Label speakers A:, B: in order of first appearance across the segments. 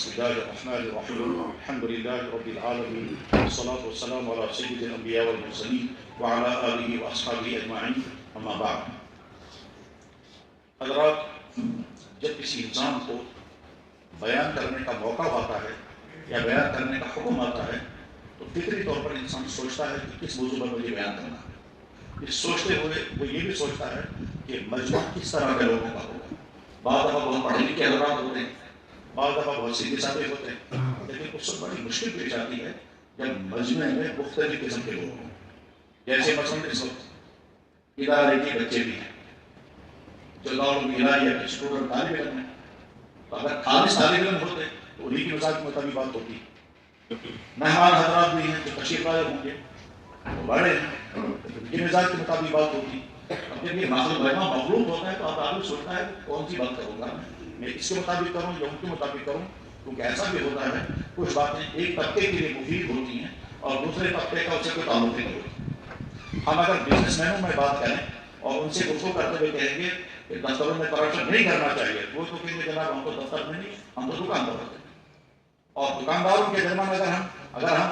A: بسم الله الرحمن الرحيم الحمد لله رب العالمين والصلاة والسلام على سيد الأنبياء والمرسلين وعلى آله وأصحابه أجمعين أما بعد. حضرات، جب کسی انسان کو بیان کرنے کا موقع آتا ہے یا بیان کرنے کا حکم آتا ہے تو فطری طور پر انسان سوچتا ہے کہ کس موضوع پر مجھے بیان کرنا ہے. اس سوچتے ہوئے وہ یہ بھی سوچتا ہے کہ مجمع کس طرح کے لوگوں کا ہوگا. بعض دفعہ بہت پڑھے لکھے حضرات ہوتے ہیں، بعض دفعہ بہت سیدھے سادے ہوتے ہیں، لیکن اس سے بڑی مشکل پیش آتی ہے جب مجمع میں مختلف قسم کے لوگ ہوں. جیسے مثلاً اس وقت ادارے کے بچے بھی ہیں جو دور میرا یا اسٹوڈنٹ طالب علم ہیں، تو اگر خالص طالب علم ہوتے تو انہیں کی مزاج کے مطابق بات ہوتی. مہمان حضرات بھی ہیں جو تشریف لائے ہوں گے، وہ بڑے ہیں، ان کے مزاج کے مطابق بات ہوتی. اب جب یہ مخلوق ہوتا ہے تو آپ آدمی سوچتا ہے کون سی بات کروں گا، میں اس کے مطابق کروں یا ان کے مطابق کروں، کیونکہ ایسا بھی ہوتا ہے کچھ باتیں ایک طبقے کے لیے مفید ہوتی ہیں اور دوسرے طبقے کا اس سے کوئی تعلق نہیں ہوتا. ہم اگر بزنس مینوں میں بات کریں اور ان سے گفتگو کرتے ہوئے کہیں گے کہ دفتروں میں کرپشن نہیں کرنا چاہیے، وہ تو کہیں گے جناب ہم تو دفتر میں نہیں، ہم تو دکان پر ہوتے ہیں. اور دکانداروں کے درمیان اگر ہم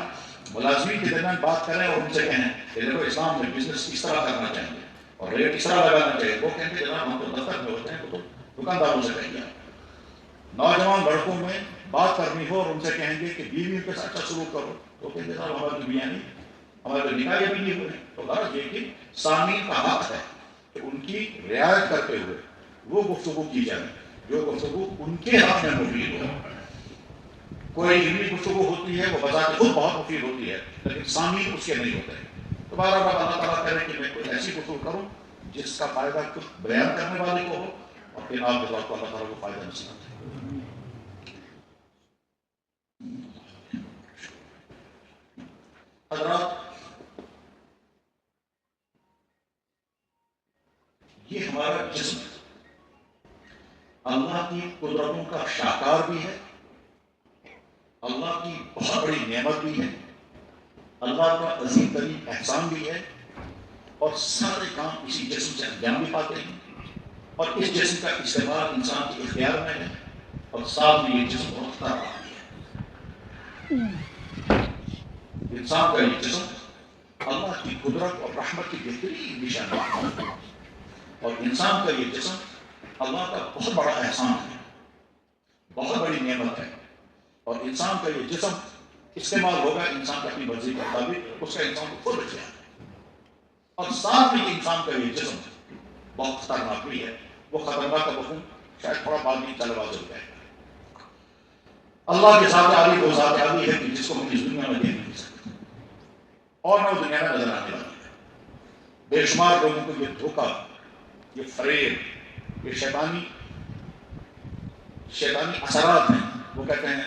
A: ملازمین کے درمیان بات کریں اور ان سے کہیں کہ دیکھو اسلام میں بزنس کس طرح کرنا چاہیے اور ریٹ کس طرح لگانا چاہیے، وہ کہیں گے جناب ہم تو دفتر میں ہوتے ہیں، تو دکانداروں سے کہیں گے. نوجوان لڑکوں میں بات کرنی ہو اور ان سے کہیں گے کہ بیویوں کے ساتھ اچھا سلوک کرو، تو کہیں گے صاحب ہماری بیویاں نہیں، ہمارے نکاح بھی نہیں ہوئے. تو غرض یہ کہ سامعین کا حق ہے کہ ان کی رعایت کرتے ہوئے وہ گفتگو کی جائے جو گفتگو ان کے حق میں مفید ہو. کوئی علمی گفتگو ہوتی ہے وہ بذات خود بہت مفید ہوتی ہے لیکن سامعین اس کے نہیں ہوتے. تو بارہ بار اللہ تعالیٰ کرے کہ میں کوئی ایسی گفتگو کروں جس کا فائدہ خود بیان کرنے والے کو ہو اور پھر آپ کے کو اللہ تعالیٰ کو فائدہ نصیب ہو. حضرات، یہ ہمارا جسم اللہ کی قدرتوں کا شاہکار بھی ہے، اللہ کی بہت بڑی نعمت بھی ہے، اللہ کا عظیم ترین احسان بھی ہے، اور سارے کام اسی جسم سے انجام بھی پاتے ہیں. اور اس جسم کا استعمال انسان کے اختیار میں ہے اور ساتھ میں یہ جسم بہت خطرناک ہے. انسان کا یہ جسم اللہ کی قدرت اور رحمت کی بہترین نشانی ہے اور انسان کا یہ جسم اللہ کا بہت بڑا احسان ہے، بہت بڑی نعمت ہے. اور انسان کا یہ جسم استعمال ہوگا انسان کی اپنی مرضی کے مطابق، اس کا انسان کو خود رکھے. اور ساتھ میں انسان کا یہ جسم بہت خطرناک بھی ہے. وہ خطرناک کا مفہوم شاید تھوڑا بعد میں چل واضح ہو جائے گا. اللہ کے ذات عالی وہ ذات عالی ہے کہ جس کو ہم اس دنیا میں دیکھ نہیں سکتے اور نہ وہ دنیا میں نظر آنے والی ہے. بے شمار لوگوں کو یہ دھوکہ، یہ فریب، یہ شیطانی اثرات ہیں. وہ کہتے ہیں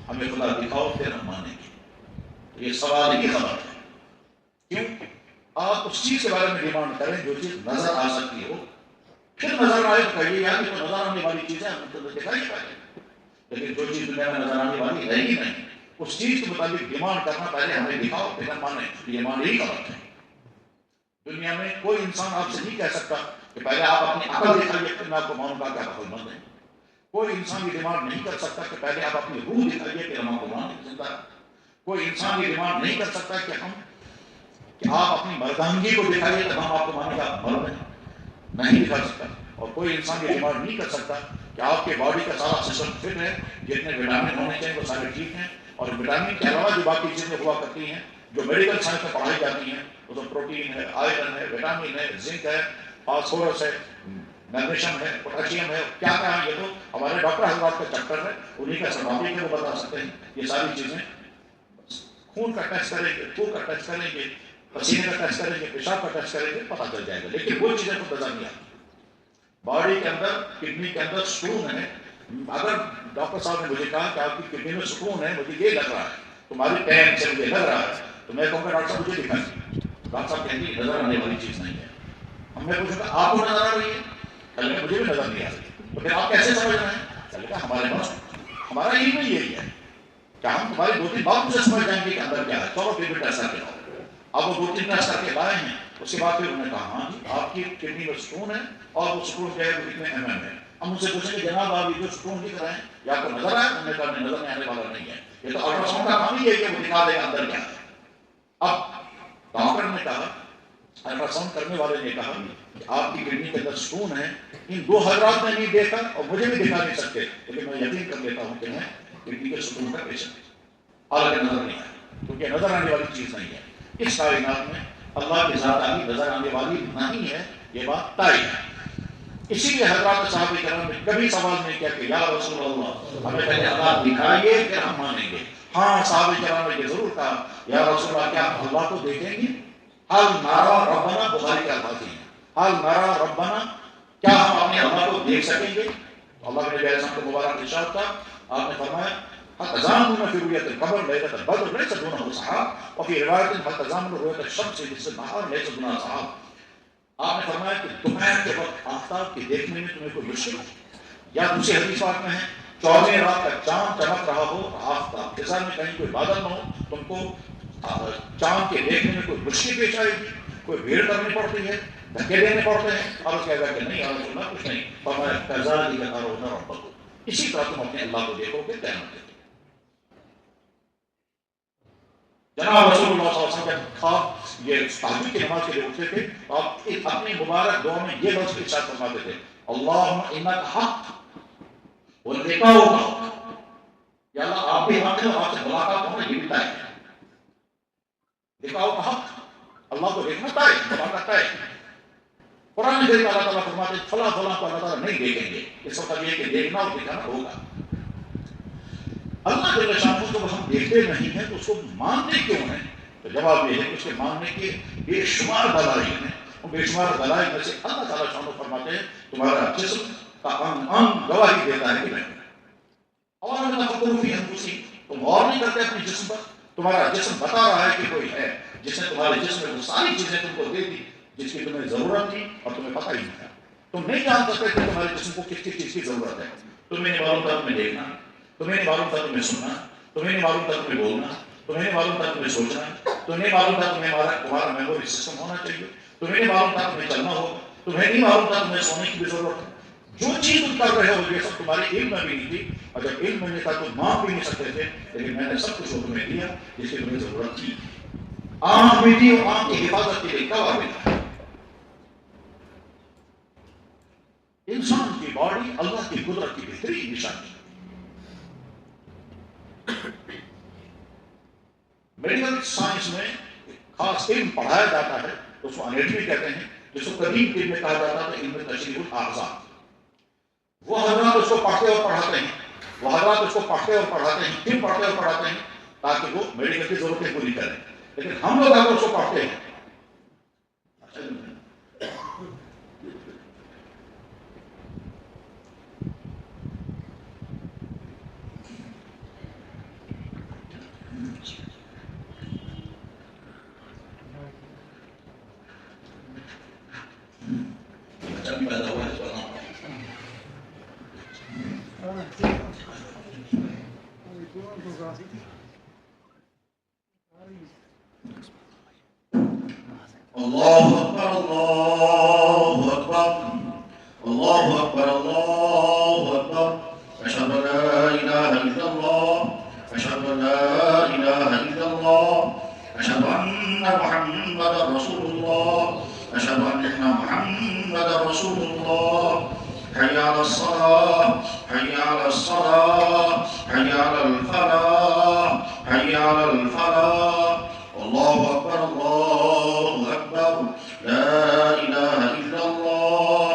A: ہمیں خدا دکھاؤ پھر ہم مانیں گے. یہ سوال ہی غلط ہے. کیوں؟ آپ اس چیز کے بارے میں ڈیمانڈ کریں جو چیز نظر آ سکتی ہو، پھر نظر آئے تو کہیے یار یہ تو نظر آنے والی چیز ہے، ہم تو دکھائی پائے. لیکن جو چیز دنیا میں نظر آنے والی ہے ہی نہیں، اس چیز کے مطابق ڈیمانڈ کرنا پہلے ہمیں دکھاؤ پھر ہم مانیں، یہ مان ہی غلط ہے. دنیا میں کوئی انسان آپ سے نہیں کہہ سکتا کہ پہلے آپ اپنی عقل دکھائیے پھر میں آپ کو مانوں گا کہ آپ عقل مند ہیں. کوئی انسان یہ ڈیمانڈ نہیں کر سکتا کہ پہلے آپ اپنی روح دکھائیے پھر ہم آپ کو مانیں زندہ. کوئی انسان یہ ڈیمانڈ نہیں کر سکتا کہ آپ اپنی مردانگی کو دکھائیے تو ہم آپ کو مانیں گے آپ مرد ہیں. نہیں دکھا سکتا. اور کوئی انسان یہ ڈیمانڈ نہیں کر سکتا کہ آپ کے باڈی کا سارا سسٹم فٹ ہے، جتنے وٹامن ہونے چاہیے وہ سارے ٹھیک ہیں، اور وٹامن کے علاوہ جو باقی چیزیں ہوا کرتی ہیں جو میڈیکل سائنس میں پڑھائی جاتی ہیں، وہ تو پروٹین ہے، آئرن ہے، وٹامن ہے، زنک ہے، فاسفورس ہے، میگنیشیم ہے، پوٹاشیم ہے، کیا کہاں. یہ تو ہمارے ڈاکٹر حضرات کا چیپٹر ہے، انہیں کا سرٹیفکیٹ ہے، وہ بتا سکتے ہیں. یہ ساری چیزیں خون کا ٹیسٹ کریں گے، تھوک کا ٹیسٹ کریں گے، پسینے کا ٹیسٹ کریں گے، پیشاب کا ٹیسٹ کریں گے، پتہ چل جائے گا. لیکن وہ چیزیں تو نظر نہیں آتی. باڈی کے اندر، کڈنی کے اندر سکون ہے. اگر ڈاکٹر صاحب نے مجھے کہا کہ آپ کی کڈنی میں سکون ہے، مجھے یہ لگ رہا ہے، تمہاری پین سے مجھے لگ رہا ہے، تو میں کہوں گا ڈاکٹر صاحب مجھے دکھائیے. ڈاکٹر صاحب کہیں گے نظر آنے والی چیز نہیں ہے. ہم نے پوچھا آپ کو نظر آ رہی ہے؟ کل میں مجھے بھی نظر نہیں آ رہی. تو پھر آپ کیسے سمجھ رہے ہیں؟ کل کہ ہمارے پاس ہمارا علم یہی ہے کہ ہم تمہاری دو تین بات سے سمجھ جائیں گے کہ اندر کیا ہے. چلو پھر بھی ٹیسٹ کر کے لاؤ. اب وہ دو تین ٹیسٹ کر کے لائے ہیں. اس کے بعد پھر انہوں نے کہا ہاں جی آپ کی کڈنی میں سکون ہے اور وہ سکون جو ہے وہ اتنے mm ہے. ہم ان سے پوچھیں کہ جناب آپ یہ جو سکون دکھ رہے ہیں یہ آپ کو نظر آئے؟ انہوں نے کہا نہیں، نظر نہیں آنے والا نہیں ہے، یہ تو الٹرا ساؤنڈ کا کام ہی ہے کہ وہ دکھا دے گا اندر کیا ہے۔ اب ڈاکٹر نے کہا، الٹرا ساؤنڈ کرنے والے نے کہا کہ آپ کی کڈنی کے اندر سکون ہے، ان دو حضرات نے نہیں دیکھا اور مجھے بھی دکھا نہیں سکتے، لیکن میں یقین کر لیتا ہوں کہ میں کڈنی کے سکون کا پیشنٹ ہوں، حالانکہ نظر نہیں آیا، کیونکہ نظر آنے والی چیز نہیں ہے۔ اس کائنات میں اللہ کی ذات علی نظر آنے والی نہیں ہے، یہ بات طے ہے۔ اسی لیے حضرات صحابہ کرام نے کبھی سوال نہیں کیا کہ یا رسول اللہ ہمیں پہلے اللہ دکھائیے پھر ہم مانیں گے۔ ہاں صحابہ کرام نے یہ ضرور کہا یا رسول اللہ کیا ہم اللہ کو دیکھیں گے؟ حل نارا ربنا، بخاری کے الفاظ ہیں، حل نارا ربنا، کیا ہم اپنے اللہ کو دیکھ سکیں گے؟ اللہ کے نبی علیہ السلام کو مبارک ارشاد تھا، آپ نے فرمایا حل تزامن فی رؤیت القمر لیلۃ البدر لیس دونہ سحاب، وفی روایت حل تزامن رؤیت الشمس جس النہار لیس دونہ سحاب۔ آپ نے فرمایا کہ دوپہر کے وقت آفتاب کے دیکھنے میں تمہیں کوئی مشکل ہو، یا دوسری حدیث پاک میں ہے 14 رات کا چاند چمک رہا ہو، آفتاب کے ساتھ میں کہیں کوئی بادل نہ ہو، تم کو چاند کے دیکھنے میں کوئی مشکل پیش آئے گی، کوئی بھیڑ کرنی پڑتی ہے، دھکے دینے پڑتے ہیں، اور اس کہہ گا کہ نہیں یا رسول اللہ کچھ نہیں، فرمایا کذالک ترون ربکم، اسی طرح تم اپنے اللہ کو دیکھو گے قیامت کے دن۔ جناب رسول اللہ صلی اللہ علیہ وسلم جب خواب یہ تہجد کی نماز کے لیے اٹھتے تھے، آپ اپنی مبارک دعا میں یہ لفظ ارشاد فرماتے تھے اللہم انک حق ولقاؤک حق، یا اللہ آپ بھی حق ہے اور آپ سے ملاقات ہونا یہ بھی طے ہے۔ لقاؤک حق، اللہ کو دیکھنا طے، ملاقات طے۔ قرآن میں اللہ تعالیٰ فرماتے ہیں فلاں فلاں کو اللہ تعالیٰ نہیں دیکھیں گے، اس وقت یہ کہ دیکھنا اور دکھانا ہوگا۔ اللہ جل شانہ کو ہم دیکھتے نہیں ہیں تو اس کو مانتے کیوں ہیں؟ تو جواب یہ ہے کہ اس کے ماننے کے بے شمار دلائل ہیں، اور بے شمار دلائل میں سے اللہ تعالیٰ شانہ فرماتے ہیں تمہارا جسم کا انگ گواہی دیتا ہے کہ نہیں، اور تفکروا فی انفسکم، تم غور نہیں کرتے اپنے جسم پر، تمہارا جسم بتا رہا ہے کہ کوئی ہے جس نے تمہارے جسم میں وہ ساری چیزیں تم کو دے دی جس کی تمہیں ضرورت تھی اور تمہیں پتہ ہی نہیں تھا، تم نہیں جان سکتے کہ تمہارے جسم کو کس کس چیز کی ضرورت ہے، تمہیں نہیں معلوم تھا تمہیں دیکھنا، تمہیں نہیں معلوم تھا تمہیں سننا، تمہیں نہیں معلوم تھا تمہیں بولنا، تمہیں نہیں معلوم تھا تمہیں سوچنا، تمہیں نہیں معلوم تھا تمہارا میموری سسٹم ہونا چاہیے، تمہیں نہیں معلوم تھا تمہیں چلنا ہوگا، تمہیں نہیں معلوم تھا تمہیں سونے کی بھی ضرورت ہے، جو چیز تم کر رہے ہو یہ سب تمہارے علم میں بھی نہیں تھی، اور جب علم میں نہیں تھا تو مان بھی نہیں سکتے تھے، لیکن میں نے سب کچھ تمہیں دیا جس کی تمہیں ضرورت تھی۔ آنکھ بھی تھی اور آنکھ کی حفاظت کے لیے کور بھی تھا۔ انسان کی باڈی اللہ کی قدرت کی بہترین نشانی ہے۔ میڈیکل سائنس میں خاص علم پڑھایا جاتا ہے، اس کو انیٹمی کہتے ہیں، جس کو قدیم علم میں کہا جاتا تھا علم تشریح الاعضاء۔ وہ حضرات اس کو پڑھتے اور پڑھاتے ہیں، وہ حضرات اس کو پڑھتے اور پڑھاتے ہیں، کیوں پڑھتے اور پڑھاتے ہیں؟ تاکہ وہ میڈیکل کی ضرورتیں پوری کریں، لیکن ہم لوگ اگر اس کو پڑھتے ہیں پیدا ہوا ہے اللہ اکبر اللہ اکبر اللہ اکبر اللہ اکبر اشہد ان لا الہ الا اللہ اشہد ان لا الہ الا اللہ اشہد ان محمد رسول اللہ اشہد ان محمد رسول اللہ حی علی الصلاة حی علی الصلاة حی علی الفلاح حی علی الفلاح اللہ اکبر اللہ اکبر لا الہ الا اللہ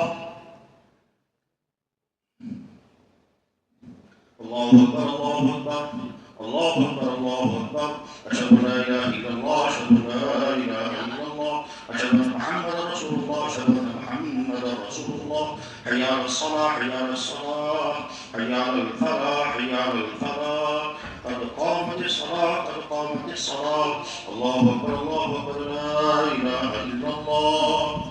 A: اللہ اکبر اللہ اکبر اللہ اکبر اللہ اکبر اشہد ان لا الہ الا اللہ اشہد ان لا الہ الا اللہ اشہد ان محمد رسول اللہ اشہد ان محمد رسول اللہ حی علی الصلاة حی علی الصلاة حی علی الفلاح حی علی الفلاح قد قامت الصلاة قد قامت الصلاة اللہ اکبر لا الہ الا اللہ۔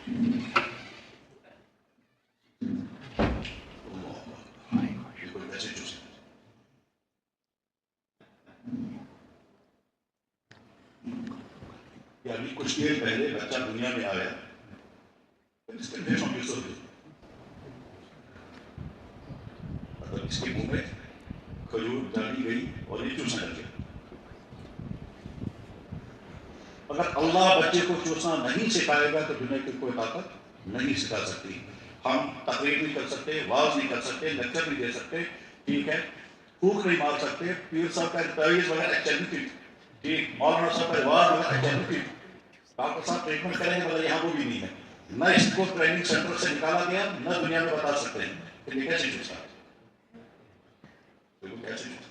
A: ابھی کچھ دیر پہلے بچہ دنیا میں آیا، اس کے منہ میں کھجور ڈالی گئی اور یہ چوسنے لگے۔ اگر اللہ بچے کو چوسنا نہیں سکھائے گا تو دنیا کی کوئی طاقت نہیں سکھا سکتی۔ ہم تقریر نہیں کر سکتے، واز نہیں کر سکتے، لیکچر نہیں دے سکتے، ٹھیک ہے، پھوک نہیں مار سکتے، پیر صاحب کا تعویذ وغیرہ چلتی، ٹھیک، مولانا صاحب کا واز وغیرہ چلتی، ڈاکٹر صاحب ٹریٹمنٹ کریں گے مگر یہاں وہ بھی نہیں ہے، نہ اس کو ٹریننگ سینٹر سے نکالا گیا، نہ دنیا میں بتا سکتے ہیں کہ یہ کیسے چوسا ہے، کیسے چوسا۔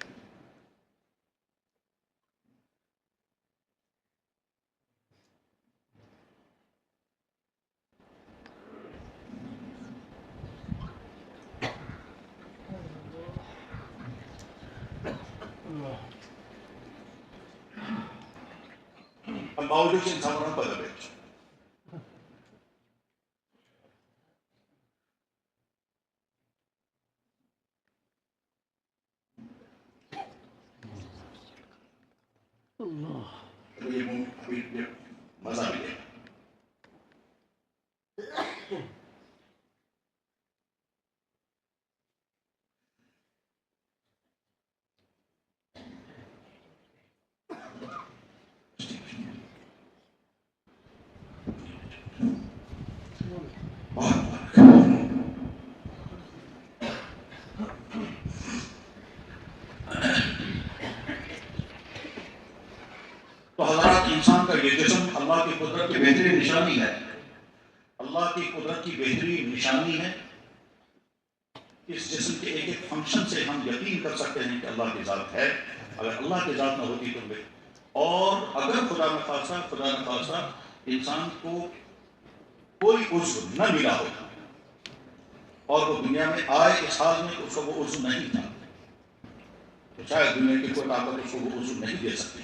A: ہم باوجود سے انسان پر بدل گئے۔ یہ مزہ بھی ہے۔ تو حضرات، انسان کا یہ جسم اللہ کی قدرت کی بہترین نشانی ہے، اللہ کی قدرت کی بہترین نشانی ہے۔ اس جسم کے ایک ایک فنکشن سے ہم یقین کر سکتے ہیں کہ اللہ کی ذات ہے۔ اگر اللہ کی ذات نہ ہوتی تو اور اگر خدا نخواستہ انسان کو کوئی عضو نہ ملا ہو اور وہ دنیا میں آئے اس حال میں اس کو وہ عضو نہیں تھا، تو شاید دنیا کی کوئی طاقت اس کو وہ عضو نہیں دے سکتی۔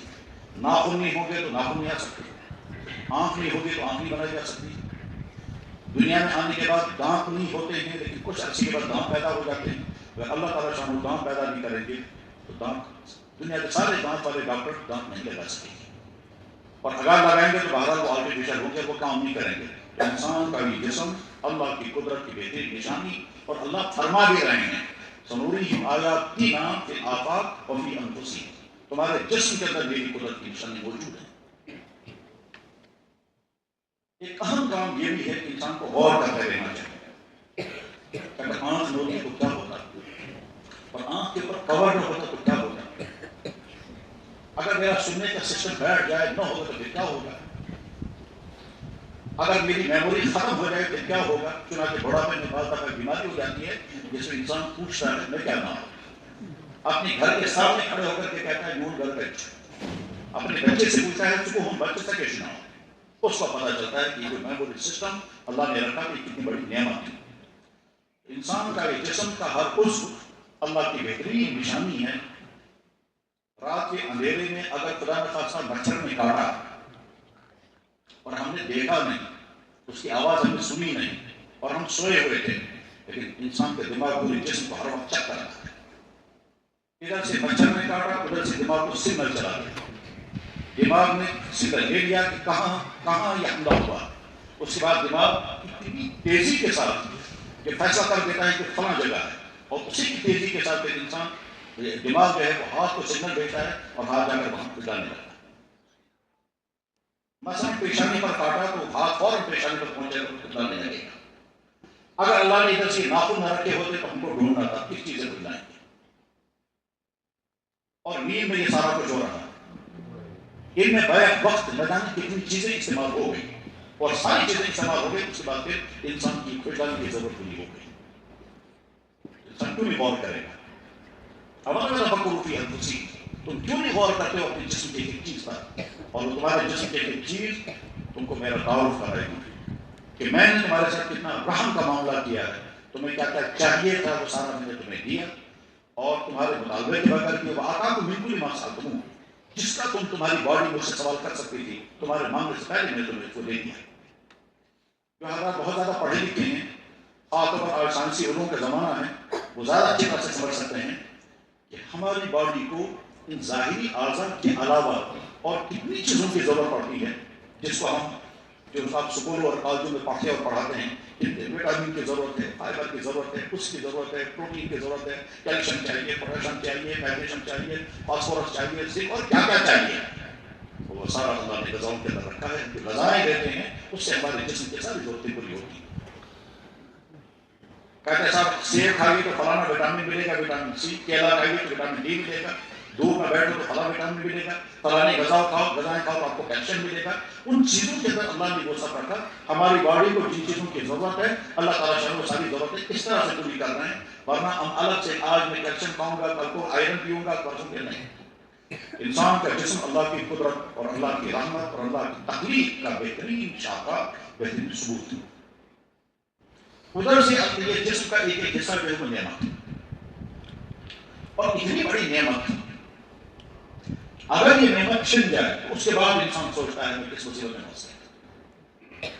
A: ناخن نہیں ہوں گے تو ناخن نہیں آ سکتے، آنکھ نہیں ہوگی تو آنکھ نہیں بنائی جا سکتی، دنیا میں آنے کے بعد دانت نہیں ہوتے ہیں لیکن کچھ عرصے کے بعد دانت پیدا ہو جاتے ہیں۔ اگر اللہ تعالیٰ شان دانت پیدا نہیں کریں گے تو دانت، دنیا کے سارے دانت والے ڈاکٹر دانت نہیں لگا سکیں گے، اور اگر لگائیں گے تو بہرحال وہ آرٹیفیشل ہو کے وہ کام نہیں کریں گے۔ انسان کا یہ جسم اللہ کی قدرت کی بہترین نشانی، اور اللہ فرما بھی رہے ہیں سنوريهم آياتنا في الآفاق وفي أنفسهم، تمہارے جسم کے اندر میری قدرت کی نشانی موجود ہے۔ ایک اہم کام یہ بھی ہے کہ انسان کو غور کرتے رہنا چاہیے کہ اگر آنکھ نہ ہوتی تو کیا ہوتا، اور آنکھ کے اوپر کور نہ ہوتا تو کیا ہوتا، اگر میرا سننے کا سسٹم بیٹھ جائے نہ ہوگا تو پھر کیا ہوگا، اگر میری میموری ختم ہو جائے تو کیا ہوگا۔ چنانچہ بڑھاپے میں بعض دفعہ بیماری ہو جاتی ہے جس میں انسان پوچھتا ہے میں کیا نہ ہوں، اپنے گھر کے سامنے کھڑے ہو کر کے کہتا ہے نون گھر پہ، اپنے بچے سے پوچھتا ہے تو ہم بچے سے کیسے نہ ہو، اس کو پتا چلتا ہے کہ یہ میموری سسٹم اللہ نے رکھا کہ کتنی بڑی نعمت ہے۔ انسان کا یہ جسم کا ہر عضو اللہ کی بہترین نشانی ہے۔ رات کے اندھیرے میں اگر خدا نخواستہ مچھر نے کاٹا اور ہم نے دیکھا نہیں، اس کی آواز ہم نے سنی نہیں اور ہم سوئے ہوئے تھے، لیکن انسان کے دماغ پورے جسم کو ہر وقت چیک کر رہا ہے، ادھر سے مچھر نے کاٹا ادھر سے دماغ کو سگنل چلا دیا، دماغ نے سگنل لے لیا کہ کہاں یہ حملہ ہوا، اس کے بعد دماغ اتنی تیزی کے ساتھ کہ فیصلہ کر دیتا ہے کہ فلاں جگہ ہے، اور اسی کی تیزی کے ساتھ پھر انسان دماغ جو ہے وہ ہاتھ کو سگنل دیتا ہے اور ہاتھ جا کر وہاں پھٹانے لگتا ہے۔ مثلا پیشانی پر کاٹا تو ہاتھ فوراً پیشانی پر پہنچے گا تو پھٹانے لگے گا۔ اگر اللہ نے ادھر سے ناخن نہ رکھے ہوتے تو ہم کو ڈھونڈنا تھا کس چیز سے پھٹائیں گے، اور نیند میں یہ سارا کچھ ہو رہا ہے، ان میں بیک وقت نہ جانے کتنی چیزیں استعمال ہو گئی، اور ساری چیزیں استعمال ہو گئی، اس کے بعد پھر انسان کی پھٹانے کی ضرورت پوری ہو گئی۔ انسان کیوں نہیں غور کرے گا؟ تم کیوں نہیں غور کرتے ہو اپنے جسم کی ایک چیز پر، اور وہ تمہارے جسم کی ایک چیز تم کو میرا تعارف کرائے گی کہ میں نے تمہارے ساتھ کتنا رحم کا معاملہ کیا ہے، تمہیں کیا کیا چاہیے تھا وہ سارا میں نے تمہیں دیا، اور تمہارے مطالبے کے بغیر کیا وہ آقا کو بالکل ہی مقصد ہوں، جس کا تمہاری باڈی مجھ سے سوال کر سکتی تھی، تمہارے مانگنے سے پہلے میں نے تمہیں اس کو دے دیا۔ جو حضرات بہت زیادہ پڑھے لکھے ہیں، خاص طور پر سائنسی علوم کا زمانہ ہے، وہ زیادہ اچھی طرح سے سمجھ سکتے ہیں کہ ہماری باڈی کو ان ظاہری اعضاء کے علاوہ اور کتنی چیزوں کی ضرورت پڑتی ہے، جس کو ہم جو آپ سکولوں اور کالجوں میں پڑھتے اور پڑھاتے ہیں، وٹامن کی ضرورت ہے، فائبر کی ضرورت ہے، اس کی ضرورت ہے، پروٹین کی ضرورت ہے، کیلشیم چاہیے، پوٹیشیم چاہیے، میگنیشیم چاہیے، فاسفورس چاہیے، زنک اور کیا کیا چاہیے، وہ سارا اللہ نے غذاؤں کے اندر رکھا ہے. جو غذائیں دیتے ہیں اس سے ہمارے جسم کی ساری ضرورتیں پوری ہوتی ہیں. کہتے ہیں صاحب سیب کھائیے تو فلانا وٹامن ملے گا، وٹامن سی، کیلا کھائیے تو وٹامن ڈی ملے گا، دھوپ میں بیٹھو تو فلاں وٹامن ملے گا، فلانی غذا کھاؤ، غذائیں کھاؤ تو آپ کو کیلشیم ملے گا. ان چیزوں کے اندر اللہ نے وہ سب رکھا. ہماری باڈی کو جن چیزوں کی ضرورت ہے اللہ تعالیٰ شاہ وہ ساری ضرورتیں اس طرح سے پوری کر رہے ہیں. ورنہ ہم الگ سے آج میں کیلشیم کھاؤں گا، کل کو آئرن پیوں گا، پرسوں کے نہیں. انسان کا جسم اللہ کی قدرت اور اللہ کی رحمت اور اللہ کی تخلیق کا بہترین شاہکار، بہترین ثبوت ہے. ادھر سے یہ جسم کا ایک ایک حصہ جو ہے وہ نعمت ہے، اور اتنی بڑی نعمت. اگر یہ نعمت چھن جائے تو اس کے بعد انسان سوچتا ہے میں کس مصیبت میں پھنس گیا.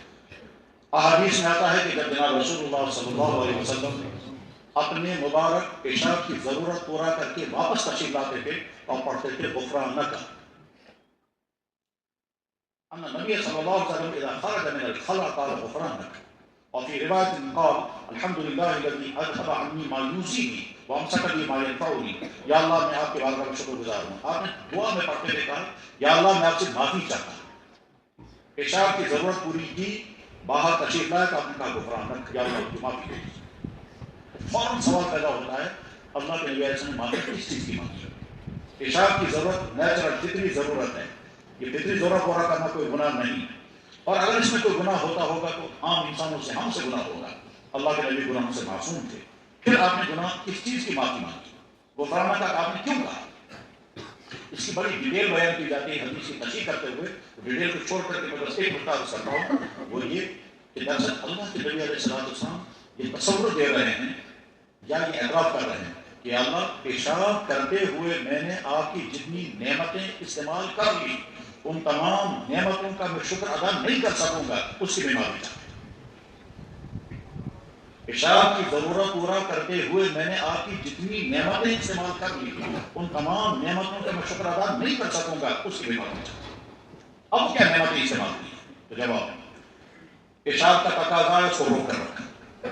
A: احادیث میں آتا ہے کہ جب جناب رسول اللہ صلی اللہ علیہ وسلم اپنے مبارک پیشاب کی ضرورت پورا کر کے واپس تشریف لاتے تھے اور پڑھتے تھے غفرانک. ان نبی صلی اللہ علیہ وسلم اذا خرج من الخلاء قال غفرانک. وفي رواية قال الحمد لله الذي أذهب عني ما يؤذيني وأمسك لي ما ينفعني. یا اللہ میں آپ کے بارگاہ میں شکر گزار ہوں. آپ نے دعا میں پڑھتے ہوئے کہا یا اللہ میں آپ سے معافی چاہتا ہوں. پیشاب کی ضرورت پوری کی، باہر تشریف لائے تو آپ نے کہا غفرانک، یا اللہ کی معافی دے. فوراً سوال پیدا ہوتا ہے اللہ کے نبی علیہ السلام نے معافی کس چیز کی مانگی؟ پیشاب کی ضرورت نیچرل فطری ضرورت ہے، یہ فطری ضرورت پورا کرنا کوئی گناہ نہیں. اور اگر اس میں کوئی گناہ ہوتا ہوگا تو عام انسانوں سے ہم سے گناہ ہوگا. اللہ کے نبی گناہوں سے معصوم تھے. پھر آپ نے گناہ کس چیز کی معافی مانگی؟ غفرانہ کا آپ نے کیوں کہا؟ اس کی بڑی ڈیٹیل بیان کی جاتی ہے حدیث کی تشریح کرتے ہوئے. ڈیٹیل کو چھوڑ کر کے میں بس ایک نقطہ عرض کرتا ہوں، وہ یہ کہ دراصل اللہ کے نبی علیہ السلام یہ تصور دے رہے ہیں یا یہ اعتراف کر رہے ہیں کہ اللہ پیشاب کرتے ہوئے میں نے آپ کی جتنی نعمتیں استعمال کر لی، ان تمام نعمتوں کا میں شکر ادا نہیں کر سکوں گا، اس کی میں معافی چاہتا ہوں. پیشاب کی ضرورت پورا کرتے ہوئے میں نے آپ کی جتنی نعمتیں استعمال کر لی، ان تمام نعمتوں کا میں شکر ادا نہیں کر سکوں گا، اس کی بھی معافی چاہتا ہوں. اب کیا نعمتیں استعمال کی؟ تو جواب پیشاب کا تقاضا ہے اس کو روک کر رکھا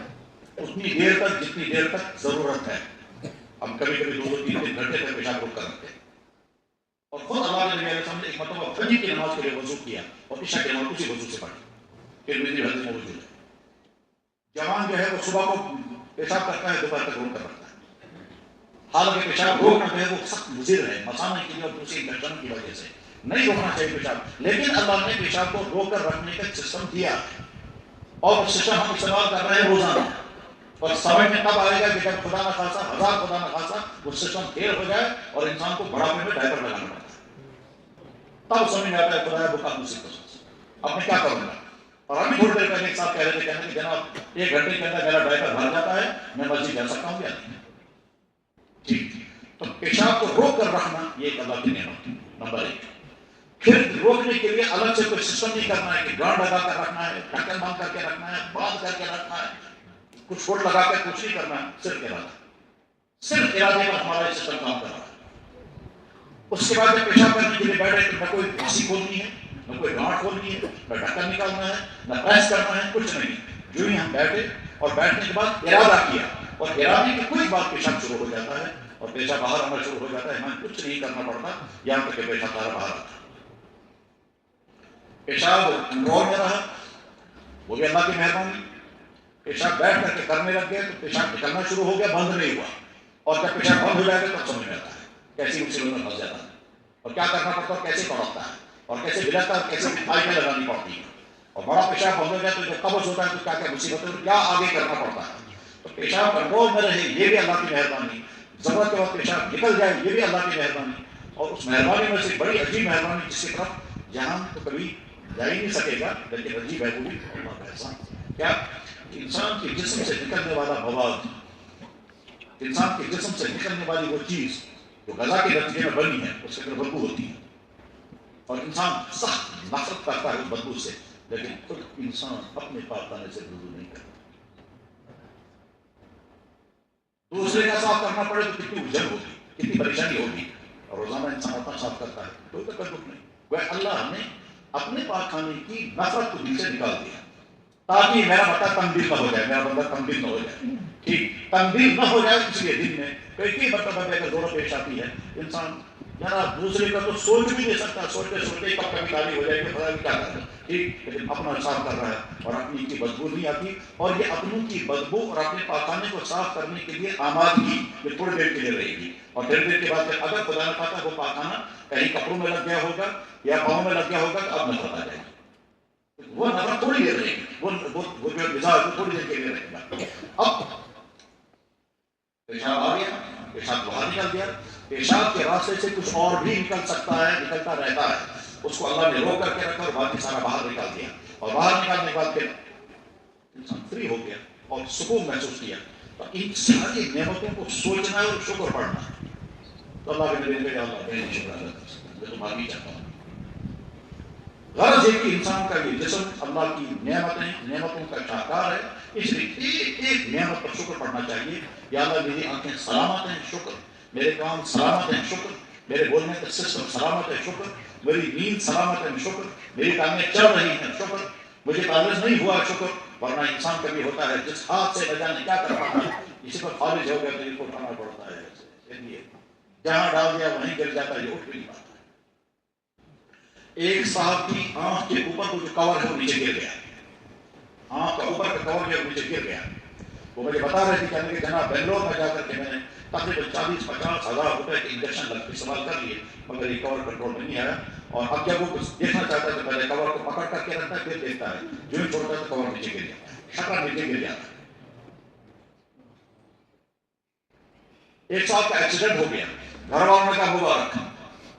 A: اتنی دیر تک جتنی دیر تک ضرورت ہے. ہم کبھی کبھی 2-3 گھنٹے تک پیشاب روک کر رکھتے ہیں. اور خود اللہ کے نبی علیہ السلام نے ایک مرتبہ فجر کی نماز کے لیے وضو کیا اور عشاء کی نماز اسی وضو سے پڑھی. پھر میری حدیث موجود ہے جوان جو ہے وہ صبح کو پیشاب کرتا ہے، دوپہر تک روک کر رکھتا ہے. حالانکہ پیشاب روکنا جو ہے وہ سخت مضر ہے مسانے کے لیے اور دوسری انفیکشن کی وجہ سے نہیں روکنا چاہیے پیشاب. لیکن اللہ نے پیشاب کو روک کر رکھنے کا سسٹم دیا اور وہ سسٹم ہم استعمال کر رہے ہیں روزانہ. اور سمجھ میں تب آئے گا کہ جب خدا نہ خاصا ہزار خدا نہ خاصا وہ سسٹم فیل ہو جائے اور انسان کو بڑھاپے میں ڈائپر لگانا پڑتا ہے. تب سمجھ میں آتا ہے خدا بکا مصیبت اب میں کیا کروں گا. اور ہم بھی تھوڑی دیر پہلے ایک صاحب کہہ رہے تھے کہ جناب 1 گھنٹے کے اندر میرا ڈائپر بھر جاتا ہے، میں مسجد جا سکتا ہوں یا نہیں. ٹھیک، تو پیشاب کو روک کر رکھنا یہ ایک اللہ کی نعمت ہے نمبر 1. پھر روکنے کے لیے الگ سے کوئی سسٹم نہیں کرنا ہے کہ گانڈ لگا کر رکھنا ہے، ڈھکن باندھ کر کے رکھنا ہے، باندھ کر کے رکھنا ہے، کچھ فوٹ لگا کر کچھ نہیں کرنا ہے. صرف ارادے پر ہمارا سسٹم کام کر رہا ہے. اس کے بعد جب پیشاب کرنے کے لیے بیٹھے تو نہ کوئی پھانسی کھولنی ہے، نہ کوئی گانٹ کھولنی ہے، نہ ڈھکن نکالنا ہے، نہ پریس کرنا ہے، کچھ نہیں. جو ہی ہم بیٹھے اور بیٹھنے کے بعد ارادہ کیا اور ارادے کے کوئی بات پیشاب شروع ہو جاتا ہے اور پیشاب باہر آنا شروع ہو جاتا ہے. ہمیں کچھ نہیں کرنا پڑتا یہاں تک کہ پیشاب سارا باہر آتا ہے. پیشاب کنٹرول میں رہا، وہ بھی اللہ کی مہربانی. پیشاب بیٹھ کر کے کرنے لگ گئے تو پیشاب نکلنا شروع ہو گیا، بند نہیں ہوا. اور جب پیشاب بند ہو جائے گا تب سمجھ میں آتا ہے کیسی مصیبت میں پھنس جاتا ہے اور کیا کرنا پڑتا ہے، کیسے پڑھتا ہے اور کیسے بلکتا ہے اور کیسے پائپیں لگانی پڑتی ہے. اور بڑا پیشاب بند ہو جائے تو جب قبض ہوتا ہے تو کیا کیا مصیبت ہے، کیا آگے کرنا پڑتا ہے. تو پیشاب کنٹرول میں رہے یہ بھی اللہ کی مہربانی. ضرورت کے وقت پیشاب نکل جائے یہ بھی اللہ کی مہربانی. اور اس مہربانی میں سے بڑی عجیب مہربانی جس کی طرف جہاں تو کبھی جا ہی نہیں سکے گا لیکن عجیب ہے وہ بھی اللہ کا احسان. کیا انسان کے جسم سے نکلنے والا مواد، انسان کے جسم سے نکلنے والی وہ چیز جو غذا کے نتیجے میں بنی ہے اس کے اندر بدبو ہوتی ہے اور انسان سخت نفرت کرتا ہے اس بدبو سے. لیکن خود انسان اپنے پاک خانے سے وضو نہیں کرتا. دوسرے کا صاف کرنا پڑے تو کتنی الجھن ہوگی, کتنی پریشانی ہوگی. اور روزانہ انسان اپنا صاف کرتا ہے, کوئی تکلف نہیں. وہ اللہ نے اپنے پاک خانے کی نفرت کو دل سے نکال دیا تاکہ میرا بندہ تنبیہ نہ ہو جائے, میرا بندہ تنبیہ نہ ہو جائے. ٹھیک, تنبیہ نہ ہو جائے اس لیے دن میں کئی مرتبہ اگر ضرورت پیش آتی ہے, انسان یار دوسرے کا تو سوچ بھی نہیں سکتا, سوچتے سوچتے کب کبھی خالی ہو جائے گی, پتا نہیں کیا کرنا. ٹھیک, لیکن اپنا صاف کر رہا ہے اور اپنی کی بدبو نہیں آتی. اور یہ اپنوں کی بدبو اور اپنے پاکانے کو صاف کرنے کے لیے آمادگی یہ تھوڑی دیر کے لیے رہے گی. اور تھوڑی دیر کے بعد اگر خدا نہ خواستہ وہ پاکانہ کہیں کپڑوں میں لگ گیا ہوگا یا پاؤں میں لگ گیا ہوگا تو اب نفرت آ جائے گی. وہ نفرت تھوڑی دیر رہے گی, وہ جو مزاج وہ تھوڑی دیر کے لیے رہے گا. اب پیشاب آ گیا, پیشاب باہر نکل گیا, پیشاب کے راستے سے کچھ اور بھی نکل سکتا ہے, نکلتا رہتا ہے, اس کو اللہ نے روک کر کے رکھا اور باقی سارا باہر نکال دیا. اور باہر نکالنے کے بعد پھر انسان فری ہو گیا اور سکون محسوس کیا. تو ان ساری نعمتوں کو سوچنا ہے اور شکر پڑھنا ہے. تو اللہ کے نبی نے کہا اللہ میں شکر ادا کر سکتا ہوں, میں تو معافی چاہتا ہوں. غرض ہے کہ انسان کا یہ جسم اللہ کی نعمتوں کا شاہکار ہے, اس لیے ایک ایک نعمت پر شکر پڑھنا چاہیے. یا اللہ میری آنکھیں سلامت ہیں, شکر. میرے کام سلامت ہیں, شکر. میرے بولنے کا سسٹم سلامت ہے, شکر. میری نیند سلامت ہے, شکر. میری ٹانگیں چل رہی ہیں, شکر. مجھے فالج نہیں ہوا, شکر. ورنہ انسان کبھی ہوتا ہے جس ہاتھ سے نہ جانے کیا کر پاتا ہے, اسی پر فالج ہو گیا تو اس کو اٹھانا پڑتا ہے. جہاں ڈال دیا وہیں گر جاتا ہے, یہ اٹھ بھی نہیں پاتا. ایک صاحب کی آنکھ کے اوپر جو کور ہے وہ نیچے گر گیا, آنکھ کا اوپر کا کور جو نیچے گر گیا. وہ مجھے بتا رہے تھے کہ جناب بنگلور میں جا کر کے میں نے تقریباً 40-50 ہزار روپے کے انجیکشن استعمال کر لیے, مگر یہ کور کنٹرول میں نہیں آیا. اور اب جب وہ کچھ دیکھنا چاہتا ہے تو پہلے کور کو پکڑ کر کے رکھتا ہے, پھر دیکھتا ہے, جو ہی چھوڑتا ہے تو کور نیچے گر جاتا ہے, شٹر نیچے گر جاتا ہے. ایک صاحب کا ایکسیڈنٹ ہو گیا, گھر والوں نے کہا مبارک,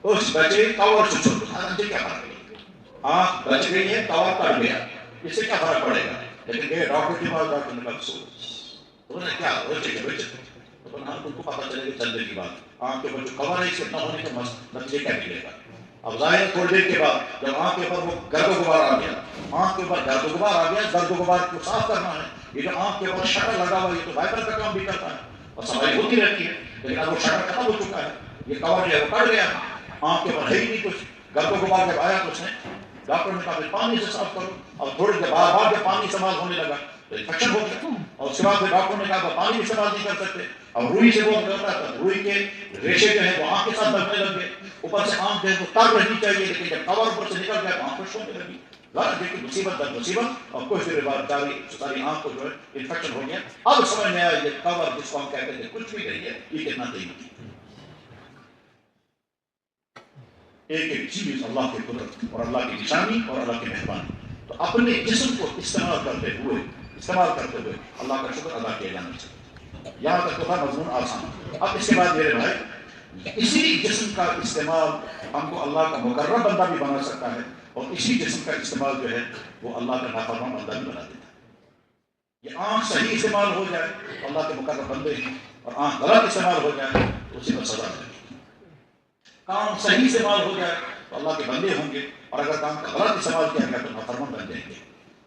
A: اس بچے کور سے چھوڑ دو, مجھے کیا فرق ہے, آنکھ بچ گئی ہے, کور کٹ گیا, اس سے کیا فرق پڑے گا. لیکن گئے ڈاکٹر کے پاس, ڈاکٹر نے کہا انہوں نے کیا تم کو پتا چلے گا چلنے کی بات, آنکھ کے اوپر جو کور ہے اس کے نہ ہونے کا نتیجے کیا نکلے گا. اب ظاہر تھوڑی دیر کے بعد جب آنکھ کے اوپر وہ گرد و غبار آ گیا, آنکھ کے اوپر گرد و غبار آ گیا, گرد و غبار کو صاف کرنا ہے. یہ جو آنکھ کے اوپر شٹر لگا ہوا ہے یہ تو وائپر کا کام بھی کرتا ہے اور صفائی ہوتی رہتی ہے, لیکن اب وہ شٹر ختم ہو چکا ہے, یہ کور جو ہے وہ کٹ گیا, آنکھ کے اوپر ہے ہی نہیں کچھ. گرد و غبار جب آیا تو اس نے ڈاکٹر نے کہا پانی سے صاف کرو, اور تھوڑی دیر بار بار جب پانی استعمال ہونے لگا تو انفیکشن ہو گیا. اور اس کے بعد ڈاکٹر نے کہا پانی بھی استعمال نہیں کر سکتے. اور روئی سے وہ ہوتا ہے, روئی کے ریشے جو ہیں وہ آنکھ کے ساتھ لگنے لگ گئے, اوپر سے آنکھ جو ہے وہ تر رہنی چاہیے, لیکن جب کور اوپر سے نکل گیا تو آنکھ خشک ہونے لگی. دیکھیے مصیبت در مصیبت, اور کچھ دیر بعد ساری آنکھ کو جو ہے انفیکشن ہو گیا. اب سمجھ میں آیا یہ کور جس کو ہم کہتے ہیں کچھ بھی نہیں ہے, یہ کتنا قیمتی. ایک ایک چیز اللہ کی قدرت اور اللہ کی نشانی اور اللہ کی مہربانی. تو اپنے جسم کو استعمال کرتے ہوئے اللہ کا شکر ادا کیا جانا چاہیے. یہاں تک تو تھا مضمون آسان. اب اس کے بعد میرے بھائی, اسی جسم کا استعمال ہم کو اللہ کا مقرب بندہ بھی بنا سکتا ہے, اور اسی جسم کا استعمال جو ہے وہ اللہ کا نافرمان بندہ بھی بنا دیتا ہے. یہ آنکھ صحیح استعمال ہو جائے تو اللہ کے مقرب بندے ہیں, اور آنکھ غلط استعمال ہو جائے تو اسی میں سزا ملے گی. کام صحیح استعمال ہو جائے تو اللہ کے بندے ہوں گے, اور اگر کام کا غلط استعمال کیا گیا تو نافرمان بن جائیں گے.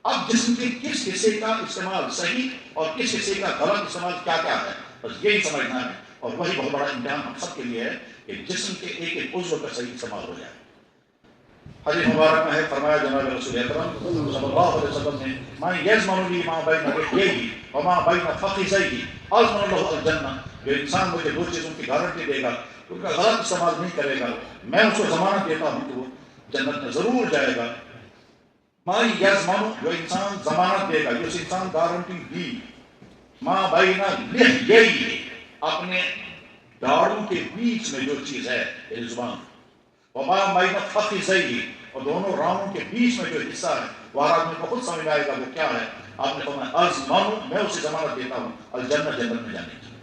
A: اب جسم کے کس حصے کا استعمال صحیح اور کس حصے کا غلط استعمال کیا کیا ہے, بس یہی سمجھنا ہے. اور وہی بہت بڑا امتحان ہم سب کے لیے ہے کہ جسم کے ایک ایک عضو کا صحیح استعمال ہو جائے. حدیث مبارک میں ہے, فرمایا جناب رسول اکرم صلی اللہ علیہ وسلم نے, من یضمن لی ما بین لحییہ وما بین فخذیہ اضمن له الجنہ, جو انسان مجھے دو چیزوں کی گارنٹی دے گا, ان کا غلط استعمال نہیں کرے گا, میں اس کو ضمانت دیتا ہوں کہ وہ جنت میں ضرور جائے گا. ماں یزمن, جو انسان ضمانت دے گا, جو انسان گارنٹی دی, ماں بائنا لحییہ, اپنے داڑھوں کے بیچ میں جو چیز ہے یہ زبان, وما بائنا فخذیہ, اور دونوں رانوں کے بیچ میں جو حصہ ہے وہ آدمی کو خود سمجھ آئے گا وہ کیا ہے. آپ نے فرمایا ازمن, میں اسے ضمانت دیتا ہوں الجنہ, جنت میں جانے کی.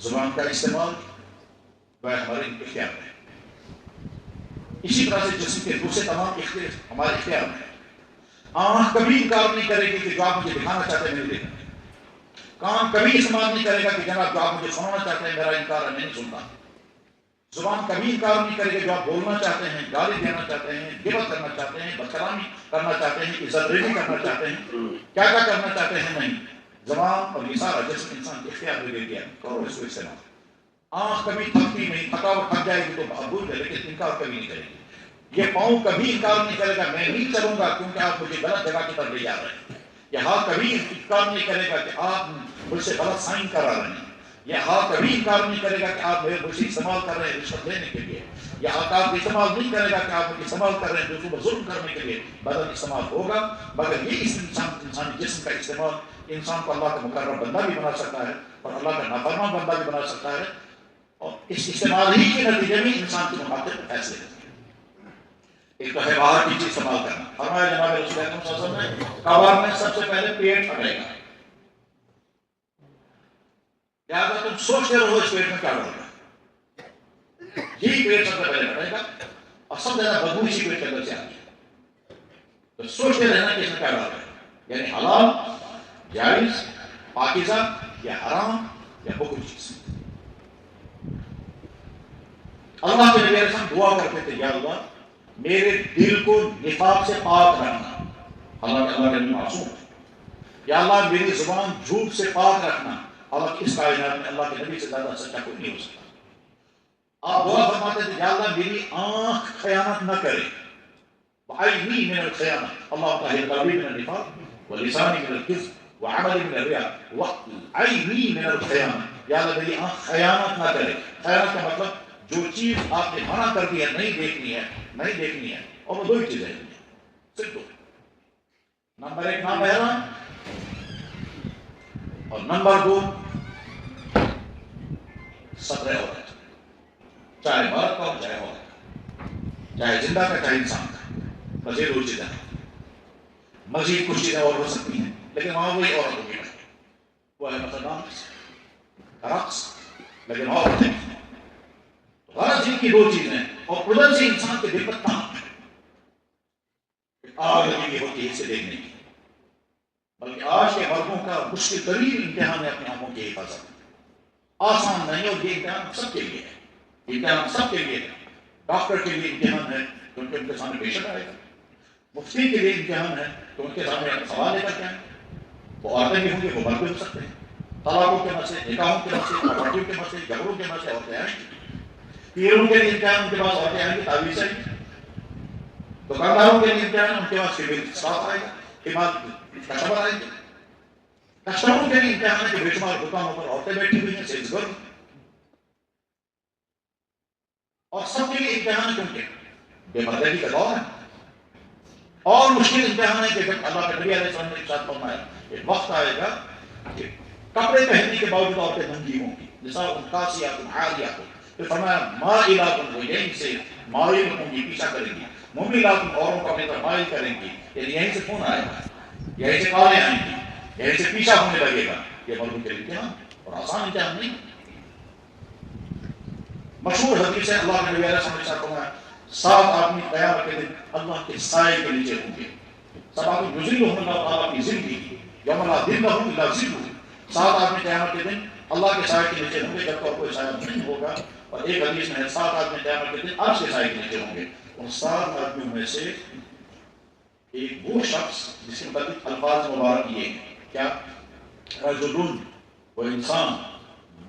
A: زبان کا استعمال وہ ہمارے اختیار میں ہے. اسی طرح سے جسم کے دوسرے تمام اختیار ہمارے اختیار میں ہے. آنکھ کبھی انکار نہیں کرے گی کہ جو آپ مجھے دکھانا چاہتے ہیں میں نہیں دیکھا. کان کبھی استعمال نہیں کرے گا کہ جناب جو آپ مجھے سنانا چاہتے ہیں میرا انکار ہے میں نہیں سنتا. زبان کبھی انکار نہیں کرے گا جو آپ بولنا چاہتے ہیں، گالی دینا چاہتے ہیں، غیبت کرنا چاہتے ہیں، بدکلامی کرنا چاہتے ہیں، عزت ریزی کرنا چاہتے ہیں، کیا کیا کرنا چاہتے ہیں، نہیں. زبان اور یہ سارا جسم انسان کے اختیار میں دے دیا، کرو اس کو استعمال. آنکھ کبھی تھکتی نہیں، تھکاوٹ تھک جائے گی تو بھول جائے، لیکن انکار کبھی نہیں کرے گی. یہ پاؤں کبھی انکار نہیں کرے گا میں نہیں چلوں گا کیونکہ آپ مجھے غلط جگہ کی طرف لے جا رہے ہیں. یہ ہاتھ کبھی انکار نہیں کرے گا کہ آپ مجھ سے غلط سائن کرا رہے ہیں. یہ ہاتھ کبھی انکار نہیں کرے گا کہ آپ میرے مجھے استعمال کر رہے ہیں رشوت لینے کے لیے. یہ ہاتھ آپ استعمال نہیں کرے گا کہ آپ مجھے استعمال کر رہے ہیں دوسروں پر ظلم کرنے کے لیے. بدن استعمال ہوگا، مگر یہ انسانی جسم کا استعمال انسان کو اللہ کا مقرر بندہ بھی بنا سکتا ہے اور اللہ کا نافرمان بندہ بھی بنا سکتا ہے. اور اس استعمال ہی کے نتیجے میں انسان کے مخاطب فیصلے کرتے ہیں. ایک تو ہے باہر کی چیز استعمال کرنا. فرمایا جناب رسول اکرم صلی اللہ علیہ وسلم نے کباب میں سب سے پہلے پیٹ پھٹے گا. لہٰذا تم سوچتے رہو اس پیٹ میں کیا ڈالنا ہے. یہی پیٹ سب سے پہلے پھٹے گا اور سب سے زیادہ بدبو اسی پیٹ کے اندر سے آتی ہے. تو سوچتے رہنا کہ اس میں کیا ڈالنا ہے، یعنی حلال، جائز، پاکیزہ یا حرام یا بغیر چیز. اللہ کے نبی رسول دعا کرتے تھے یا اللہ میرے دل کو نفاق سے پاک رکھنا. اللہ کے نبی معصوم. یا اللہ میری زبان جھوٹ سے پاک رکھنا. اللہ کی اس کائنات میں اللہ کے نبی سے زیادہ سچا کوئی نہیں ہو سکتا. آپ دعا فرماتے تھے یا اللہ میری آنکھ خیانت نہ کرے. وعینی من الخیانت، اللہ تعالی قلبی من النفاق ولسانی من الکذب وعملی من الریا وعینی من الخیانت. یا اللہ میری آنکھ خیانت نہ کرے. خیانت کا مطلب جو چیز آپ نے منع کر دی ہے نہیں دیکھنی ہے اور وہ دو ہی چیزیں ہیں، صرف دو. نمبر ایک نامحرم اور نمبر دو سطر عورت، چاہے مرد کا ہو چاہے عورت کا، چاہے زندہ کا چاہے انسان کا. مزید دو چیزیں ہیں، مزید کچھ چیزیں اور ہو سکتی ہیں لیکن وہاں وہی عورت ہوگی. وہ ہے مثلا رقص، لیکن عورت ہے. غرض ان کی دو چیزیں اور ادھر سے انسان کے دل پر تان آگ لگی ہوتی ہے اسے دیکھنے کی. بلکہ آج کے مردوں کا مشکل ترین امتحان ہے اپنی آنکھوں کی حفاظت. آسان نہیں، اور یہ امتحان سب کے لیے ہے. امتحان سب کے لیے ہے. ڈاکٹر کے لیے امتحان ہے کیونکہ ان کے سامنے پیشنٹ آئے گا. مفتی کے لیے امتحان ہے تو ان کے سامنے سوال لے کر کے آئیں. وہ عورتیں بھی ہوں گے، وہ مرد بھی ہو سکتے ہیں. طلاقوں کے مسئلے، نکاحوں کے مسئلے، پراپرٹیوں کے مسئلے، جھگڑوں کے مسئلے عورتیں آئیں گی. پیروں کے لیے امتحان ان کے پاس عورتیں آئیں گی، تعویذ آئیں گی. دکانداروں کے لیے امتحان ان کے پاس سول اسٹاف آئے گا، کسٹمر آئیں گے. کسٹمروں کے لیے امتحان ہے کہ بے شمار دکانوں پر عورتیں بیٹھی ہوئی ہیں، سیلز گرل. اور سب کے لیے امتحان ہے کیونکہ بے پردگی کا دور ہے. اور مشکل امتحان ہے کہ جب اللہ کے نبی علیہ السلام نے ارشاد فرمایا ایک وقت آئے گا کہ کپڑے پہننے کے باوجود عورتیں ننگی ہوں گی. نساء قاسیات عاریات. پھر فرمایا مائلات، وہ یہیں سے مائل ہوں گی، پیچھا کریں گی. ممیلات، اوروں کو اپنے طرف مائل کریں گی. یعنی یہیں سے فون آئے گا، یہیں سے کالیں آئیں گی، یہیں سے پیچھا ہونے لگے گا. یہ مردوں کے لیے امتحان اور آسان امتحان نہیں. مشہور حدیث ہے اللہ کے نبی علیہ السلام نے فرمایا 7 آدمی قیامت کے دن اللہ کے سائے کے نیچے ہوں گے. 7 آدمی یظلهم اللہ تعالیٰ کی ظلہ یوم لا ظل لہ الا ظلہ. 7 آدمی قیامت کے دن اللہ کے سائے کے نیچے ہوں گے جب تک کوئی سایہ نہیں ہوگا. اور ایک حدیث میں ہے 7 آدمی قیامت کے دن عرش کے سائے کے نیچے ہوں گے. ان 7 آدمیوں میں سے ایک وہ شخص جس کے متعلق الفاظ مبارک یہ ہیں، کیا؟ رجل، وہ انسان،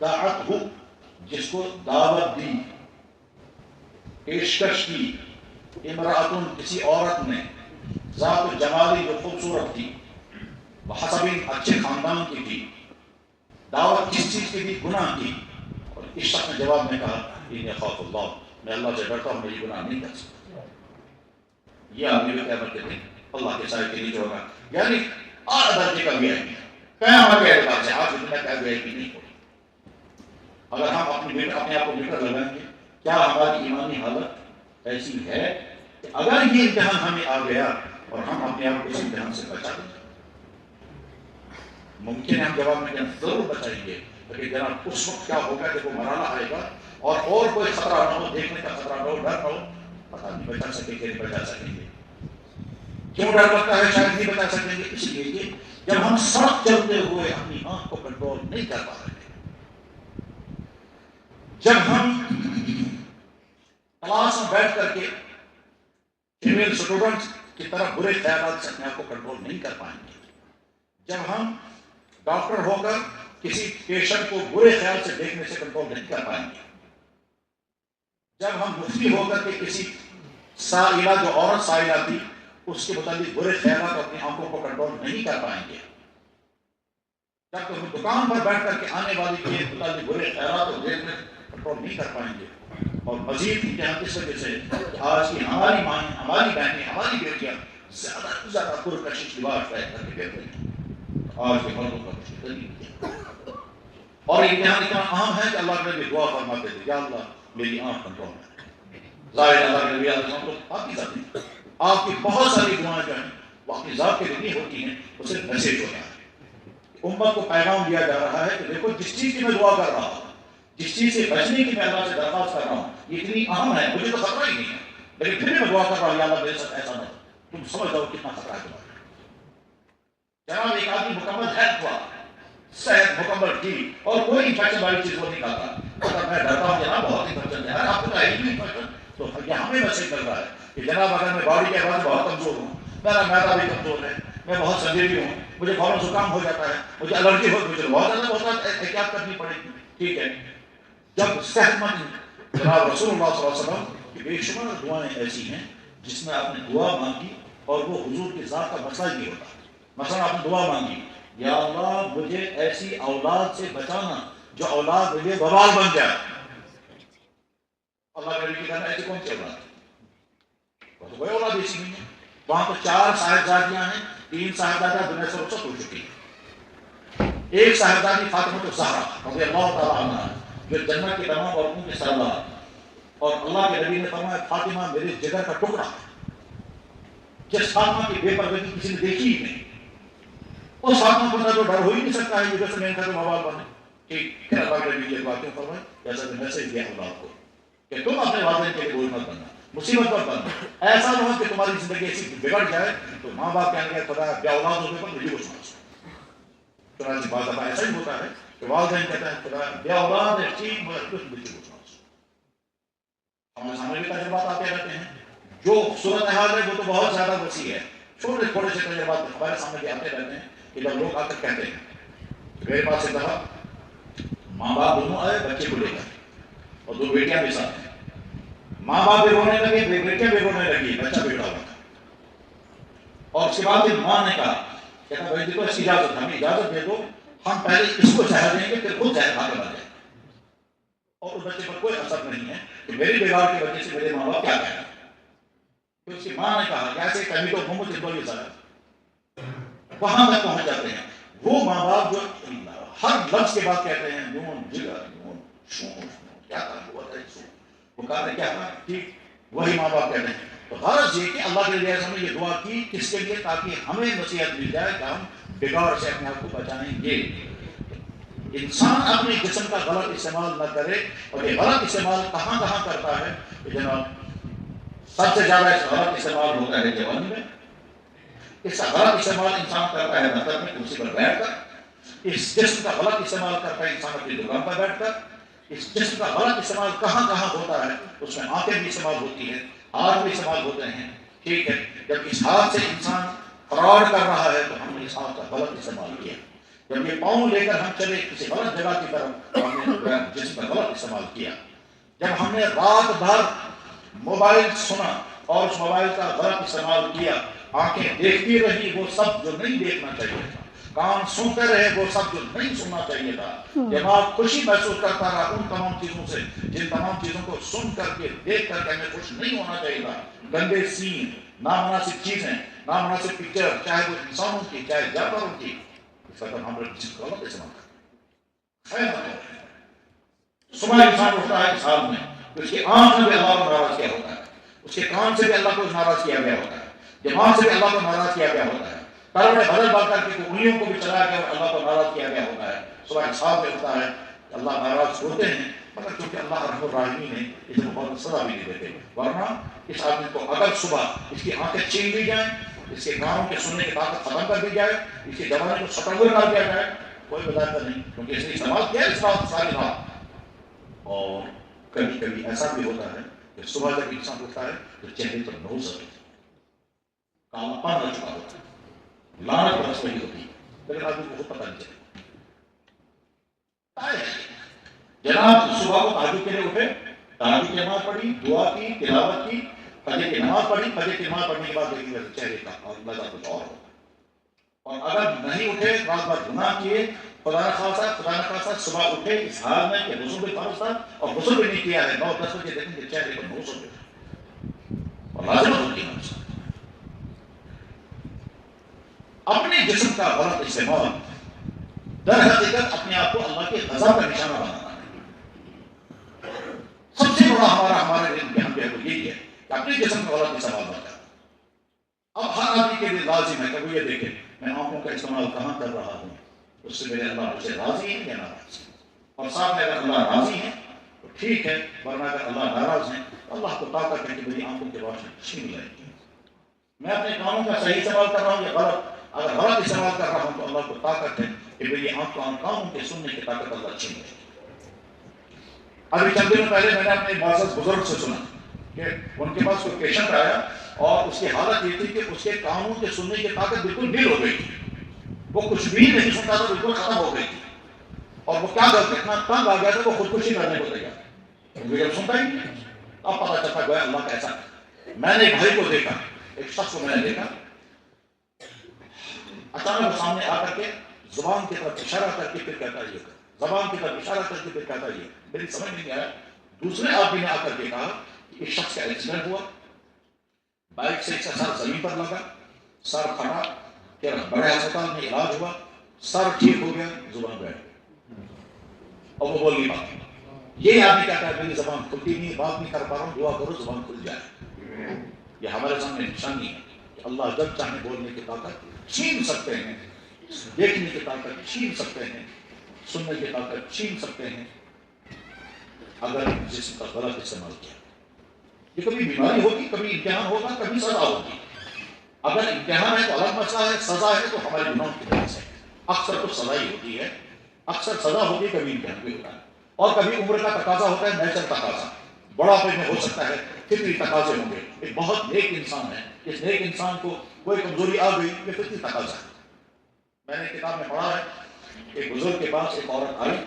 A: دعتہ، جس کو دعوت دی، پیشکش کی، امرأتن، کسی عورت نے، ذات جمالی، جو خوبصورت تھی، وحسبن، اچھے خاندان کی تھی. دعوت کس چیز کی تھی؟ گناہ کی. اور اس شخص نے جواب میں کہا انی اخاف اللہ، میں اللہ سے ڈرتا ہوں، مجھے گناہ نہیں کر سکتا. یہ آدمی قیامت کے دن اللہ کے سائے کے نیچے ہوگا. یعنی اعلیٰ درجے کا بھی ہے قیامت کے اعتبار سے. آج دنیا کا بھی نہیں ہوگی. اگر ہم اپنے آپ کو میٹر لگائیں گے، کیا ہماری ایمانی حالت ایسی ہے کہ اگر یہ امتحان ہمیں آ گیا اور ہم اپنے آپ کو اس امتحان سے بچا دیں؟ ممکن ہے ہم جواب میں کہنا ضرور بچائیں گے، لیکن جناب اس وقت کیا ہوگا کہ وہ مرحلہ آئے گا اور کوئی خطرہ نہ ہو، دیکھنے کا خطرہ نہ ہو، ڈر نہ ہو. پتہ نہیں بچا سکیں گے، نہیں بچا سکیں گے. کیوں ڈر لگتا ہے؟ شاید نہیں بچا سکیں گے اس لیے کہ جب ہم سڑک چلتے ہوئے اپنی آنکھ کو کنٹرول نہیں کر پا رہے، جب ہم کلاس میں بیٹھ کر کے فیمیل اسٹوڈنٹس کی طرف برے خیالات سے اپنے آپ کو کنٹرول نہیں کر پائیں گے. جب ہم ڈاکٹر ہو کر کسی پیشنٹ کو برے خیال سے دیکھنے سے کنٹرول نہیں کر پائیں گے. جب ہم مفتی ہو کر کے کسی سائلہ جو عورت سائلہ تھی اس کے متعلق برے خیالات اپنی آنکھوں کو کنٹرول نہیں کر پائیں گے. جب تک ہم دکان پر بیٹھ کر کے آنے والی کے متعلق برے خیالات کو دیکھنے کنٹرول نہیں کر پائیں گے. اور مزید امتحان کس وجہ سے آج کی ہماری مائیں، ہماری بہنیں، ہماری بیٹیاں زیادہ سے زیادہ پرکشش لباس پہن کر کے بیٹھ رہی ہیں. آج کے مردوں کا مشکل نہیں. اور امتحان اتنا اہم ہے کہ اللہ کے نبی دعا فرماتے تھے، یا اللہ میری آنکھ کنٹرول ہے. ظاہر اللہ کے نبی علیہ السلام تو آپ کی ذات نہیں، آپ کی بہت ساری دعائیں جو ہیں وہ اپنی ذات کے لیے نہیں ہوتی ہیں، وہ صرف میسج ہوتا ہے. امت کو پیغام دیا جا رہا ہے کہ دیکھو جس چیز کی میں دعا کر رہا ہوں، جس چیز سے بچنے کی میں اللہ سے درخواست کر رہا ہوں، یہ اتنی اہم ہے، مجھے تو خطرہ ہی نہیں ہے، لیکن پھر میں دعا کر رہا ہوں یا اللہ میرے ساتھ ایسا نہ ہو. تم سمجھ جاؤ کتنا خطرہ ہے تمہارا. جناب ایک آدمی مکمل ہیلتھ ہوا، صحت مکمل کی، اور کوئی انفیکشن والی چیز وہ نہیں کھاتا. اگر میں ڈرتا ہوں جناب بہت انفیکشن ہے، آپ کو تو ہے ہی نہیں انفیکشن، تو یہ ہمیں میسج مل رہا ہے کہ جناب اگر میں باڈی کے بعد بہت کمزور ہوں، میرا معدہ بھی کمزور ہے، میں بہت سنجیدی ہوں، مجھے فوراً زکام ہو جاتا ہے، مجھے الرجی ہو، مجھے بہت زیادہ ہوتا ہے، احتیاط کرنی پڑے گی. ٹھیک ہے. جب صحت مند جناب رسول اللہ صلی اللہ علیہ وسلم کی بے شمار دعائیں ایسی ہیں جس میں آپ نے دعا مانگی اور وہ حضور کی ذات کا مسئلہ بھی ہوتا ہے. مثلا آپ نے دعا مانگی، یا اللہ مجھے ایسی اولاد سے بچانا جو اولاد مجھے وبال بن جائے. اللہ کے نبی کہنا ایسی کون سی اولاد ہے؟ وہ تو کوئی اولاد ایسی نہیں ہے. وہاں تو 4 صاحبزادیاں ہیں، 3 صاحبزادیاں دنیا سے رخصت ہو چکی ہیں. ایک صاحبزادی فاطمہ الزہرا رضی اللہ تعالیٰ عنہ جو جنت کے تمام عورتوں کے سردار، اور اللہ کے نبی نے فرمایا فاطمہ میرے جگر کا ٹکڑا ہے. جس فاطمہ کی بے پردگی کسی نے دیکھی ہی نہیں، اس فاطمہ کو تو ڈر ہو ہی نہیں سکتا ہے یہ جیسے میں کا موال بنے. ٹھیک پھر اللہ کے نبی یہ باتیں فرمائے جیسا کہ میسج دیا اولاد کو کہ تم اپنے والدین کے لیے بوجھ مت بننا، مصیبت مت بننا. ایسا نہ ہو کہ تمہاری زندگی ایسی بگڑ جائے تو ماں باپ کہیں گے خدا بے اولاد ہونے پر مجھے کچھ نہ. چنانچہ بعض دفعہ ایسا ہی ہوتا ہے کہ والدین کہتے ہیں خدا بے اولاد ہے ٹھیک مگر کچھ مجھے کچھ نہ. ہمارے سامنے بھی تجربات آتے رہتے ہیں. جو صورتحال ہے وہ تو بہت زیادہ وسیع ہے. چھوٹے چھوٹے سے تجربات ہمارے سامنے بھی آتے رہتے ہیں کہ جب لوگ آ کر کہتے ہیں میرے پاس ایک دفعہ ماں باپ دونوں آئے بچے کو لے کر اور 2 بیٹیاں بھی ساتھ ہیں. ماں باپ بھی رونے لگے، بیٹیاں بھی رونے لگی، بچہ بیٹا ہوا تھا. اور اس کے بعد ماں نے کہا کہتا بھائی دیکھو اس کی اجازت، ہمیں اجازت دے دو، ہم پہلے اس کو زہر دیں گے پھر خود زہر کھا کے مر جائیں. اور اس بچے پر کوئی اثر نہیں ہے کہ میری بیگار کی وجہ سے میرے ماں باپ کیا کہہ رہے ہیں. تو اس کی ماں نے کہا کہ ایسے کبھی تو محمد اقبال وہاں تک پہنچ جاتے ہیں. وہ ماں باپ جو ہر لفظ کے بعد کہتے ہیں نون جگر نون شون کیا کہا وہ کہا کیا کہا ٹھیک وہی ماں باپ کہتے ہیں. تو غرض یہ کہ اللہ کے لیے ہم نے یہ دعا کی کس کے لیے؟ تاکہ ہمیں نصیحت مل جائے کہ ہم بگاڑ سے اپنے آپ کو بچائیں گے. انسان اپنے جسم کا غلط استعمال نہ کرے. اور یہ غلط استعمال کہاں کہاں کرتا ہے کہ جناب سب سے زیادہ اس غلط استعمال ہوتا ہے جوانی میں. اس کا غلط استعمال انسان کرتا ہے مطلب میں کرسی پر بیٹھ کر. اس جسم کا غلط استعمال کرتا ہے انسان اپنی دکان پر بیٹھ کر. اس جسم کا غلط استعمال کہاں کہاں ہوتا ہے؟ اس میں آنکھیں بھی استعمال ہوتی ہیں، ہاتھ بھی استعمال ہوتے ہیں. ٹھیک ہے. جب اس ہاتھ سے انسان فراڈ کر رہا ہے تو ہم نے اس ہاتھ کا غلط استعمال کیا. جب یہ پاؤں لے کر ہم چلے کسی غلط جگہ کی طرف ہم نے جسم کا غلط استعمال کیا. جب ہم نے رات بھر موبائل سنا اور اس موبائل کا غلط استعمال کیا، آنکھیں دیکھتی رہی وہ سب جو نہیں دیکھنا چاہیے تھا، کان سنتے رہے وہ سب جو نہیں سننا چاہیے تھا، دماغ خوشی محسوس کرتا رہا ان تمام چیزوں سے جن تمام چیزوں کو سن کر کے دیکھ کر کے ہمیں خوش نہیں ہونا چاہیے تھا. گندے سین، نامناسب چیزیں، نامناسب پکچر، چاہے وہ انسانوں کی چاہے جانوروں کی، اس کا ہم نے جس غلط استعمال کرتے ہیں. صبح انسان اٹھتا ہے اس حال میں اس کی آنکھ میں بھی اللہ کو ناراض کیا ہوتا ہے، اس کے کان سے بھی اللہ کو ناراض کیا گیا ہوتا ہے، دماغ سے بھی اللہ کو ناراض کیا گیا ہوتا ہے، کروڑے بدل بڑھ کر کے انگلیوں کو بھی چلا گیا اور اللہ کو ناراض کیا گیا ہوتا ہے. صبح حساب میں ہوتا ہے اللہ ناراض ہوتے ہیں مگر چونکہ اللہ رحم الرحیم ہے اس کو بہت سزا بھی نہیں دیتے. ورنہ اس آدمی کو اگر صبح اس کی آنکھیں چھین لی جائیں، اس کے کانوں کے سننے کی طاقت ختم کر دی جائے، اس کی زبان کو سٹنگر کر دیا جائے، کوئی وجہ نہیں کیونکہ اس نے استعمال کیا اس بات ساری بات. اور کبھی کبھی ایسا بھی ہوتا ہے کہ صبح جب انسان اٹھتا ہے تو چہرے پر نوز آتی ہے، کالا پان آ چکا ہوتا ہے، لعنت برس رہی ہوتی ہے، لیکن آدمی کو خود پتہ نہیں چلتا۔ جناب صبح کو تہجد کے لیے اٹھے، تہجد کی نماز پڑھی، دعا کی، تلاوت کی، فجر کی نماز پڑھی، فجر کی نماز پڑھنے کے بعد دیکھیں گے چہرے کا اور نظر کچھ اور ہوتا ہے۔ اور اگر نہیں اٹھے، رات بھر گناہ کیے، خدا نہ خواستہ صبح اٹھے اس حال میں کہ غسل بھی فرض تھا اور غسل بھی نہیں کیا ہے، 9-10 بجے دیکھیں کہ چہرے پر نوز ہو گیا اور لازم ہوتی ہے۔ اپنے جسم کا غلط استعمال در حقیقت اپنے آپ کو اللہ کے غضب کا نشانہ بنانا ہے۔ سب سے بڑا ہمارے امتحان جو ہے وہ یہی ہے کہ اپنے جسم کا غلط استعمال نہ کریں۔ اب ہر آدمی کے لیے لازم ہے کہ وہ یہ دیکھے میں آنکھوں کا استعمال کہاں کر رہا ہوں، اس سے میرے اللہ مجھ سے راضی ہے یا ناراض ہے، اور ساتھ میں اگر اللہ راضی ہے تو ٹھیک ہے، ورنہ اگر اللہ ناراض ہے تو اللہ کو طاقت ہے کہ میری آنکھوں کی روشنی چھین لائے گی۔ میں اپنے کانوں کا صحیح استعمال کر رہا ہوں یا غلط؟ اگر غلط استعمال کر رہا ہوں تو اللہ کو طاقت ہے کہ میری کانوں کے سننے کی طاقت اللہ چھین لائے گی۔ ابھی چند دنوں پہلے میں نے اپنے معزز بزرگ سے سنا کہ ان کے پاس کوئی پیشنٹ آیا اور اس کی حالت یہ تھی کہ اس کے کانوں کے سننے کی طاقت بالکل ڈھیل ہو گئی تھی، وہ کچھ بھی نہیں سنتا تھا، بالکل ختم ہو گئی تھی، اور وہ کیا کرتے اتنا تنگ آ گیا تھا وہ خودکشی کرنے کو تیار، کیونکہ جب سنتا ہی نہیں۔ اب پتا چلتا گویا اللہ کیسا ہے۔ میں نے ایک بھائی کو دیکھا، ایک شخص کو میں نے دیکھا، اچانک وہ سامنے آ کر کے زبان کی طرف اشارہ کر کے پھر کہتا یہ، زبان کی طرف اشارہ کر کے پھر کہتا یہ، میری سمجھ نہیں آیا۔ دوسرے آدمی نے آ کر کے کہا کہ اس شخص کا ایکسیڈنٹ ہوا، بائک سے اس کا سر زمین پر لگا، سر پھٹا، پھر بڑے ہسپتال میں علاج ہوا، سر ٹھیک ہو گیا، زبان بیٹھ گئی اور وہ بول نہیں پاتا۔ یہ آدمی کہتا ہے میری زبان کھلتی نہیں، بات نہیں کر پا رہا ہوں، دعا کرو زبان کھل جائے۔ یہ ہمارے سامنے نشانی ہے کہ اللہ جب چاہیں بولنے کی طاقت چھین سکتے ہیں، دیکھنے کی طاقت چھین سکتے ہیں، سننے کی طاقت چھین سکتے ہیں، اگر جسم کا غلط استعمال کیا۔ یہ کبھی بیماری ہوگی، کبھی امتحان ہوگا، کبھی سزا ہوگی۔ اگر امتحان ہے تو الگ مسئلہ ہے، سزا ہے تو ہمارے گناہوں کی وجہ سے۔ اکثر تو سزا ہی ہوتی ہے، اکثر سزا ہوتی ہے، کبھی امتحان بھی ہوتا ہے، اور کبھی عمر کا تقاضا ہوتا ہے، نیچر تقاضا، بڑا پیٹ میں ہو سکتا ہے، فطری تقاضے ہوں گے۔ ایک بہت نیک انسان ہے، اس نیک انسان کو کوئی کمزوری آ گئی، یہ فطری تقاضا ہے۔ میں نے کتاب میں پڑھا ہے ایک بزرگ کے پاس ایک عورت آئی،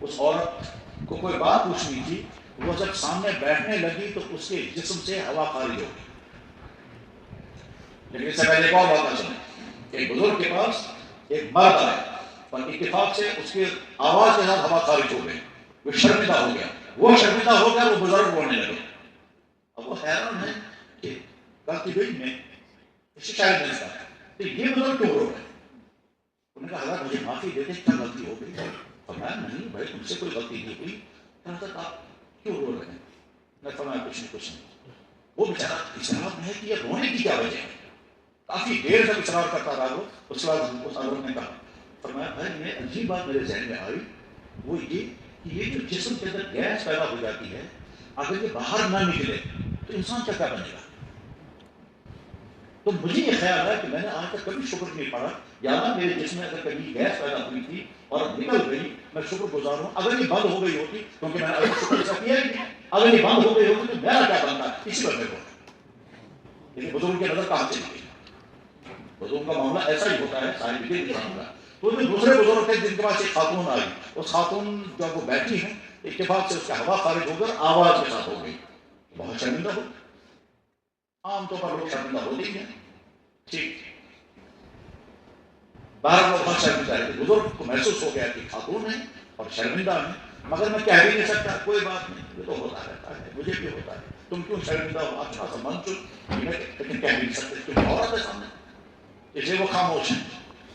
A: اس عورت کو کوئی بات پوچھنی تھی، وہ جب سامنے بیٹھنے لگی تو اس کے جسم سے ہوا خارج ہو گئی۔ لیکن اس سے پہلے ایک اور بات سنیں، ایک بزرگ کے پاس ایک مرد آیا اور اتفاق سے اس کی آواز کے ساتھ ہوا خارج ہو گئی، وہ شرمندہ ہو گیا، وہ بزرگ بولنے لگے۔ اب وہ حیران ہے کہ غلطی ہوئی میں شاید نہیں کہا کہ یہ بزرگ کیوں رو رہے ہیں؟ انہوں نے کہا حضرت مجھے معافی دے دیں، کیا غلطی ہو گئی؟ فرمایا نہیں بھائی تم سے کوئی غلطی نہیں ہوئی۔ حضرت آپ کیوں رو رہے ہیں؟ میں فرمایا کچھ نہیں۔ وہ بیچارہ اصرار میں ہے کہ یہ رونے کی کیا وجہ ہے، کافی دیر تک اصرار کرتا رہا۔ وہ اس کے بعد اس عورت نے کہا، فرمایا بھائی میں عجیب بات میرے ذہن میں آئی، وہ یہ کہ یہ جو جسم کے اندر گیس پیدا ہو جاتی ہے، اگر یہ باہر نہ نکلے تو انسان کیا بنے گا؟ تو مجھے یہ خیال ہے کہ میں نے آج تک کبھی شکر نہیں پڑھا، یا اللہ میرے جسم میں اگر کبھی گیس پیدا ہوئی تھی اور نکل گئی، میں شکر گزار ہوں۔ اگر یہ بند ہو گئی ہوتی، کیونکہ میں نے ابھی شکر ایسا کیا ہی نہیں، اگر یہ بند ہو گئی ہوتی تو میرا کیا بنتا، اسی پر میرے کو۔ لیکن بزرگ کی نظر کہاں چلی گئی؟ بزرگ کا معاملہ ایسا ہی ہوتا ہے، ساری بگڑ کا معاملہ۔ تو دوسرے بزرگ تھے جن کے پاس ایک خاتون آئی، اس خاتون جب وہ بیٹھی ہیں اتفاق سے اس کا ہوا خارج ہو کر آواز کے ساتھ ہو گئی، بہت شرمندہ ہو۔ عام طور پر لوگ شرمندہ ہوتے ہی ہیں، ٹھیک، باہر لوگ بہت شرمندہ ہے۔ بزرگ کو محسوس ہو گیا کہ خاتون ہے اور شرمندہ ہے، مگر میں کہہ بھی نہیں سکتا، کوئی بات نہیں، یہ تو ہوتا رہتا ہے، مجھے بھی ہوتا ہے، تم کیوں شرمندہ ہو، اچھا سا من چل، لیکن کہہ بھی نہیں سکتے کیونکہ عورت ہے سامنے، اس لیے وہ خاموش ہے۔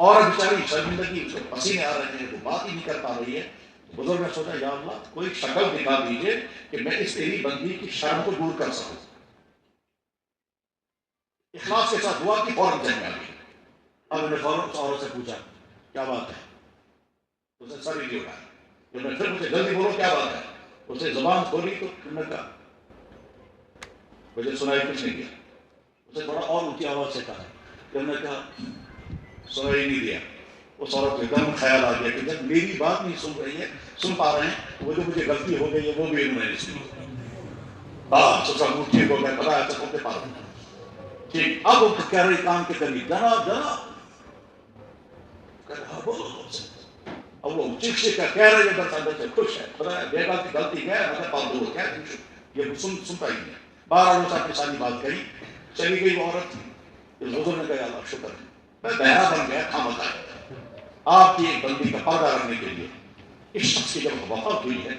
A: اور بیچاری شرمندگی، اس کو پسینے آ رہے ہیں، وہ بات ہی نہیں کر پا رہی ہے۔ بزرگ نے سوچا یا اللہ کوئی شکل دکھا دیجیے کہ میں اس تیری بندی کی شرم کو دور کر سکوں۔ اخلاص کے ساتھ دعا کی، فوراً ذہن میں آ گئی۔ اب نے فوراً اس عورت سے پوچھا کیا بات ہے، اسے سر ہی نہیں اٹھایا۔ جب میں پھر مجھے جلدی بولو کیا بات ہے، اسے زبان کھولی تو تم نے کہا، مجھے سنائی کچھ نہیں دیا۔ اسے تھوڑا اور اونچی آواز سے کہا، جب نے کہا سنائی نہیں دیا۔ اس عورت کو ایک دم خیال آ گیا کہ جب میری بات نہیں سن رہی ہے، سن پا رہے ہیں، وہ جو مجھے غلطی ہو گئی ہے وہ بھی انہوں نے نہیں سنی۔ بس سب ٹھیک ہو گیا، خدا ایسا ہوتے پا ٹھیک. اب وہ کہہ رہی کام کے قریب جناب جناب کہہ رہا بولو. اب وہ چیخ کر کہہ رہے ہیں بس اندر سے خوش ہے، خدا بیگا کی غلطی کیا ہے مگر پاپ دو کیا یہ سنتا ہی نہیں. 12 روز آپ نے ساری بات کہی، چلی گئی وہ عورت. حضور نے کہا اللہ شکر ہے میں بہرا بن گیا تھا بتایا آپ کی ایک بندی کا پردہ رکھنے کے لیے. اس شخص کی جب وفات ہوئی ہے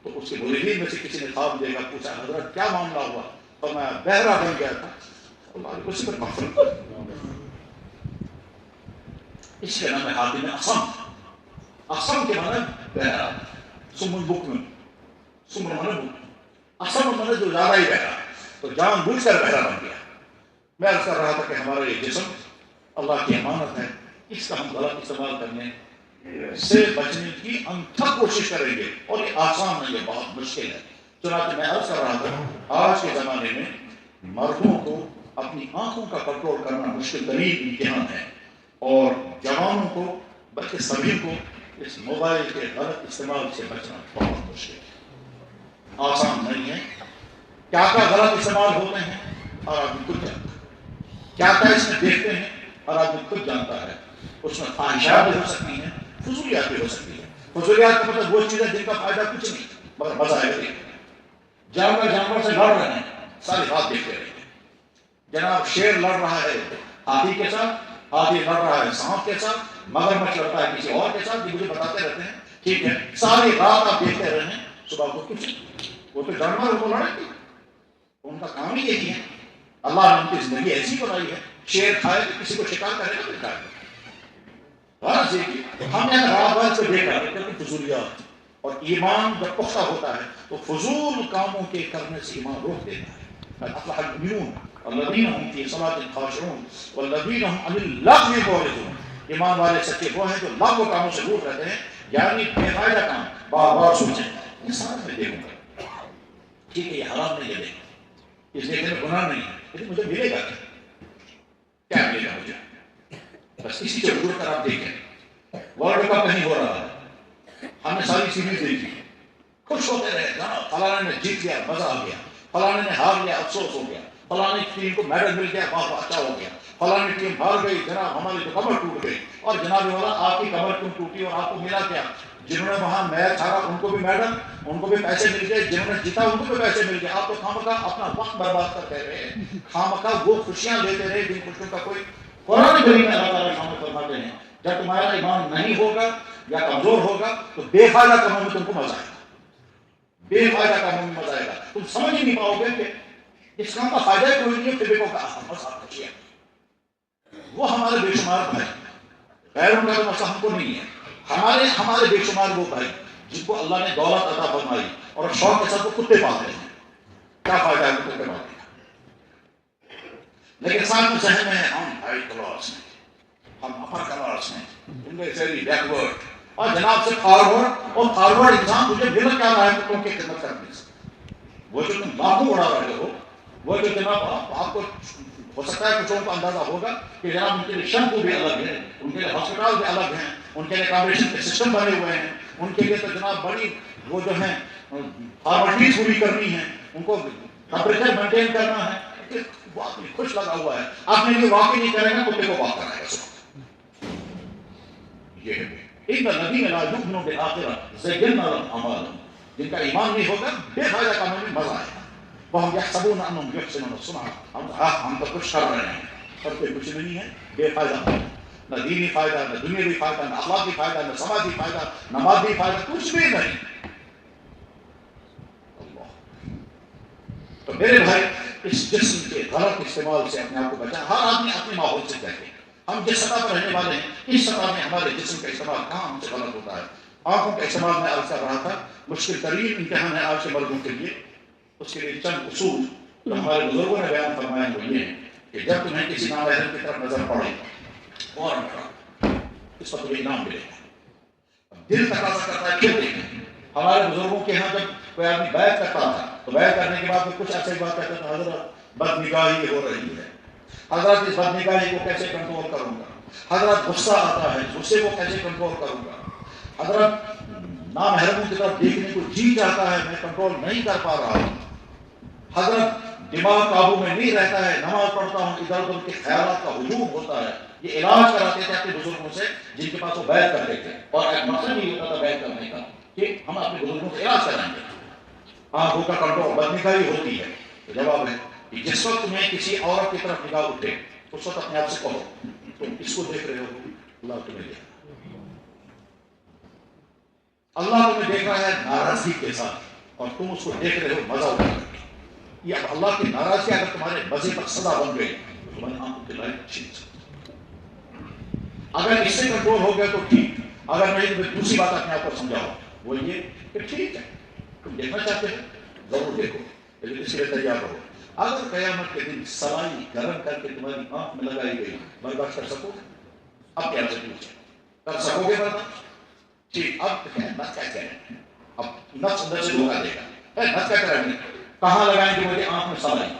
A: تو اس کے مریدین میں سے کسی نے خواب دے گا، پوچھا حضرت کیا معاملہ ہوا؟ تو میں بہرا بن گیا تھا. اللہ نے کچھ پر مغفرت. اس کے نام ہے حاتم اصم. اصم کے معنی بہرا، سم البکم، سم المعنی اصم المعنی جو زیادہ ہی بہرا، تو جان بوجھ کر بہرا بن گیا. میں عرض کر رہا تھا کہ ہمارا یہ جسم اللہ کی امانت ہے، اس کا ہم غلط استعمال کرنے سے بچنے کی انتھک کوشش کریں گے، اور یہ آسان نہیں ہے، بہت مشکل ہے. چنانچہ میں عرض کر رہا تھا آج کے زمانے میں مردوں کو اپنی آنکھوں کا کنٹرول کرنا مشکل ترین امتحان ہے، اور جوانوں کو بلکہ سبھی کو اس موبائل کے غلط استعمال سے بچنا بہت مشکل ہے، آسان نہیں ہے. کیا کیا غلط استعمال ہوتے ہیں اور آدمی خود جانتا ہے، کیا کیا اس میں دیکھتے ہیں اور آدمی خود جانتا ہے. اس میں خواہشات بھی ہو سکتی ہیں، فضولیات بھی ہو سکتی ہیں. فضولیات کا مطلب وہ چیزیں جن کا فائدہ کچھ نہیں مگر مزہ ہے دیکھنے میں. جانور سے لڑ رہے ہیں، ساری بات دیکھتے رہے ہیں. جناب شیر لڑ رہا ہے ہاتھی کے ساتھ، ہاتھی لڑ رہا ہے سانپ کے ساتھ، مگرمچھ لڑتا ہے کسی اور کے ساتھ، یہ مجھے بتاتے رہتے ہیں. ٹھیک ہے، ساری رات آپ دیکھتے رہے ہیں، صبح کو کچھ وہ تو جانور کو لڑیں گے، ان کا کام ہی یہی ہے. اللہ نے ان کی زندگی ایسی بنائی ہے، شیر کھائے تو کسی کو شکار کرے گا، کھائے گا. ہم نے رات بھر سے دیکھا کہ فضولیات، اور ایمان جب پختہ ہوتا ہے تو فضول کاموں کے کرنے سے ایمان روک دیتا ہے. افلح المؤمنون الذین هم فی صلاتهم خاشعون والذین هم عن اللغو معرضون. ایمان والے سچے وہ ہیں جو لغو کاموں سے دور رہتے ہیں، یعنی بے فائدہ کام بار بار سوچیں یہ سارا میں دیکھوں گا، ٹھیک ہے یہ حرام نہیں ہے، دیکھیں اس دیکھنے میں گناہ نہیں ہے، لیکن مجھے ملے گا کیا ملے گا مجھے؟ بس اسی سے جڑ کر آپ دیکھیں ورلڈ کپ کہیں ہو رہا ہے، ہم نے ساری سیریز دیکھی، خوش ہوتے رہے جناب فلانے نے جیت لیا مزہ آ گیا، فلانے نے ہار لیا افسوس ہو گیا، فلانی ٹیم کو میڈل مل گیا واہ اچھا ہو گیا، فلانی ٹیم ہار گئی جناب ہماری تو کمر ٹوٹ گئی. اور جناب والا آپ کی کمر کیوں ٹوٹی اور آپ کو ملا کیا؟ جنہوں نے وہاں میچ ہارا ان کو بھی میڈل، ان کو بھی پیسے مل گئے، جنہوں نے جیتا ان کو بھی پیسے مل گئے. آپ تو خامخواہ اپنا وقت برباد کرتے رہے، خامخواہ وہ خوشیاں لیتے رہے جن خوشیوں کا کوئی قرآن کریم میں اللہ تعالیٰ شامل فرماتے ہیں جب تمہارا ایمان نہیں ہوگا یا کمزور ہوگا تو بے فائدہ کاموں میں تم کو مزہ آئے گا، بے فائدہ کاموں میں مزہ آئے گا. تم سمجھ ہی نہیں پاؤ گے کہ اس کام کا فائدہ کوئی نہیں ہے، پھر دیکھو کہ وہ ہمارے بے شمار بھائی، غیروں کا تو مسئلہ ہم کو نہیں ہے، ہمارے بے شمار وہ بھائی جن کو اللہ نے دولت عطا فرمائی اور شوق کے ساتھ وہ کتے پالتے ہیں. کیا فائدہ ہے کتے پالنے کا؟ لیکن ساتھ میں ذہن میں ہم ہائی کلاس ہیں، ہم اپر کلاس ہیں، ان میں ویری بیکورڈ، اور جناب سے فارورڈ، اور فارورڈ انسان مجھے مل کیا رہا ہے کتوں کی خدمت کرنے سے. وہ جو تم لاکھوں اڑا رہے ہو، وہ جو جناب آپ کو ہو سکتا ہے کچھ کو اندازہ ہوگا کہ جناب ان کے لیے شیمپو بھی الگ ہے، ان کے لیے ہاسپٹل بھی الگ ہیں، ان کے لیے اکاموڈیشن کے سسٹم بنے ہوئے ہیں، ان کے لیے تو جناب بڑی وہ جو ہیں فارملٹیز پوری کرنی ہے، ان کو ٹمپریچر مینٹین کرنا ہے. وہ آدمی خوش لگا ہوا ہے، اپنے لیے واقعی نہیں کرے گا کتے کو بات کرائے گا. یہ ہے ان الذین لا یؤمنون بالآخرہ زینا لهم اعمالهم، جن کا ایمان نہیں ہوگا بے فائدہ کاموں میں مزہ آئے گا. وہم یحسبون انہم یحسنون صنعا، ہم تو کچھ کر رہے ہیں، کرتے کچھ نہیں ہے، بے فائدہ، نہ دینی فائدہ، نہ دنیاوی فائدہ، نہ اخلاقی فائدہ، نہ سماجی فائدہ، نہ مادی فائدہ، کچھ بھی نہیں. تو میرے بھائی اس جسم کے غلط استعمال سے اپنے آپ کو بچائیں. ہر آدمی اپنے ماحول سے دیکھے، ہم جس سطح پر رہنے والے ہیں اس سطح میں ہمارے جسم کا استعمال کہاں ہم سے غلط ہوتا ہے. آنکھوں کا استعمال میں عرض کر رہا تھا مشکل ترین امتحان ہے آج کے مردوں کے لیے. اس کے لیے چند اصول جو ہمارے بزرگوں نے بیان فرمائے وہ یہ ہیں کہ جب تمہیں کسی نامحرم کی طرف نظر پڑے اور اس پر تمہیں انعام ملے گا. دل تقاضا کرتا ہے کیوں دیکھیں. ہمارے بزرگوں کے ہاں جب کوئی آدمی بیعت کرتا تھا تو بیعت کرنے کے بعد کچھ ایسے بات کہتا تھا حضرت بد نگاہی ہو رہی ہے، حضرت اس بد نگاہی کو کیسے کنٹرول کروں گا، حضرت غصہ آتا ہے غصے کو کیسے کنٹرول کروں گا، حضرت نامحرموں کی طرف دیکھنے کو جی چاہتا ہے میں کنٹرول نہیں کر پا رہا ہوں. حضرت دماغ قابو میں نہیں رہتا ہے، نماز پڑھتا ہوں ادھر ادھر کے خیالات کا ہجوم ہوتا ہے. یہ علاج کراتے تھے اپنے بزرگوں سے جن کے پاس وہ بیعت کرتے تھے، اور ایک مقصد نہیں ہوتا تھا بیعت کرنے کا کہ ہم اپنے بزرگوں سے علاج کرائیں گے. آنکھوں کا کنٹرول بدنگاہی ہوتی ہے. تو جواب ہے کہ جس وقت تمہیں کسی عورت کی طرف نگاہ اٹھے اس وقت اپنے آپ سے کہو تم اس کو دیکھ رہے ہو، اللہ تمہیں دیکھ رہا ہے. اللہ تمہیں دیکھ رہا ہے ناراضگی کے ساتھ اور تم اس کو دیکھ رہے ہو مزہ اٹھا کر. یہ اب اللہ کی ناراضگی اگر تمہارے مزے پر سزا بن گئی تو تمہاری آنکھوں کی لائٹ اچھی نہیں سکتی. اگر اس سے کنٹرول ہو گیا تو ٹھیک، اگر نہیں تو دوسری بات اپنے آپ کو سمجھاؤ، وہ یہ کہ ٹھیک ہے تم دیکھنا چاہتے ہو ضرور دیکھو لیکن اس کے لیے تیار رہو. اگر قیامت کے دن سلائی گرم کر کے تمہاری آنکھ میں لگائی گئی برداشت کر سکو گے؟ اب کیا سے پوچھیں کر سکو گے برداشت؟ ٹھیک. اب نفس کیا کریں؟ اب نفس اندر سے دھوکہ دے گا. نفس کیا کریں گے؟ کہاں لگائیں گے مجھے آنکھ میں سلائی؟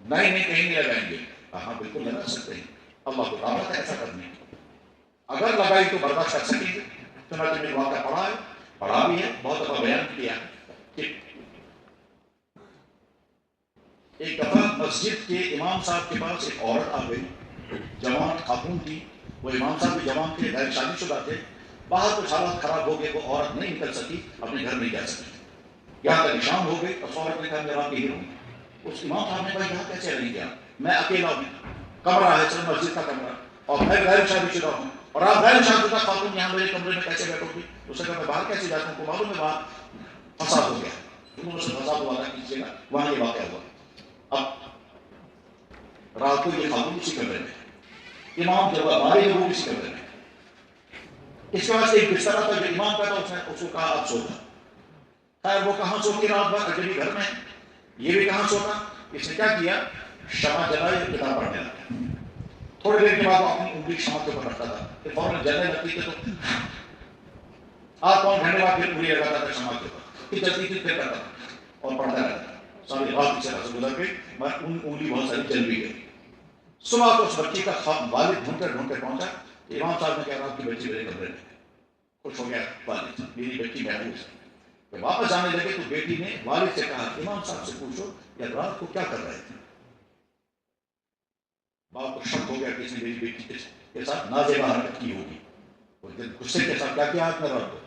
A: نہیں کہیں نہیں لگائیں گے. کہاں بالکل لگا سکتے ہیں، اللہ کو دعوت ہے ایسا کرنے کی. اگر لگائی تو برداشت کر سکیں گے. چنانچہ میں واقعہ پڑھا بھی ہے، بہت دفعہ بیان کیا کہ ایک دفعہ مسجد کے امام صاحب کے پاس ایک عورت آ گئی، جوان خاتون تھی. وہ امام صاحب بھی جوان تھے، غیر شادی شدہ تھے. باہر کچھ حالات خراب ہو گئے، وہ عورت نہیں نکل سکی، اپنے گھر نہیں جا سکی. یہاں تک شام ہو گئی. اس عورت نے کہا میں رات یہی رہوں گا. اس امام صاحب نے کہا یہاں کیسے رہیں گے آپ؟ میں اکیلا ہوں، کمرہ ہے صرف مسجد کا کمرہ، اور میں غیر شادی شدہ ہوں، اور آپ غیر شادی شدہ خاتون یہاں میرے کمرے میں کیسے بیٹھو گی؟ اس نے کہا میں باہر کیسے جاتا ہوں؟ کو معلوم ہے باہر فساد ہو گیا. انہوں نے فساد ہوا تھا کسی جگہ، وہاں یہ واقعہ ہوا. اب رات کو یہ خاتون اسی کمرے میں، امام جب ہمارے ہیں وہ اسی کمرے میں. اس کے بعد سے ایک بستر تھا جو امام کا تھا، اس نے اس کو کہا آپ سوتا. خیر وہ کہاں سوتی رات بھر، اجنبی گھر میں، یہ بھی کہاں سوتا. اس نے کیا کیا؟ شمع جلائی اور کتاب پڑھنے لگا. تھوڑی دیر کے بعد وہ اپنی انگلی شمع کے اوپر رکھتا تھا، پھر فوراً جلنے لگتی تھی تو آپ کون گھنٹے بعد پھر انگلی لگاتا تھا شمع کے اوپر، پھر جلتی تھی پھر کرتا تھا اور پڑھتا رہتا. ساری رات اس طرح سے گزر گئی، مگر انگلی بہت ساری جل بھی گئی. صبح تو اس بچی کا والد ڈھونڈتے پہنچا. امام صاحب نے کہا آپ کی بچی میرے کمرے میں. خوش ہو گیا والد، میری بچی محفوظ ہے. جب واپس جانے لگے تو بیٹی نے والد سے کہا امام صاحب سے پوچھو یا رات کو کیا کر رہے تھے. باپ کو شک ہو گیا کہ اس نے میری بیٹی کے ساتھ نازیبا حرکت کی ہوگی. وہ غصے کے ساتھ کیا کیا آپ نے رات کو؟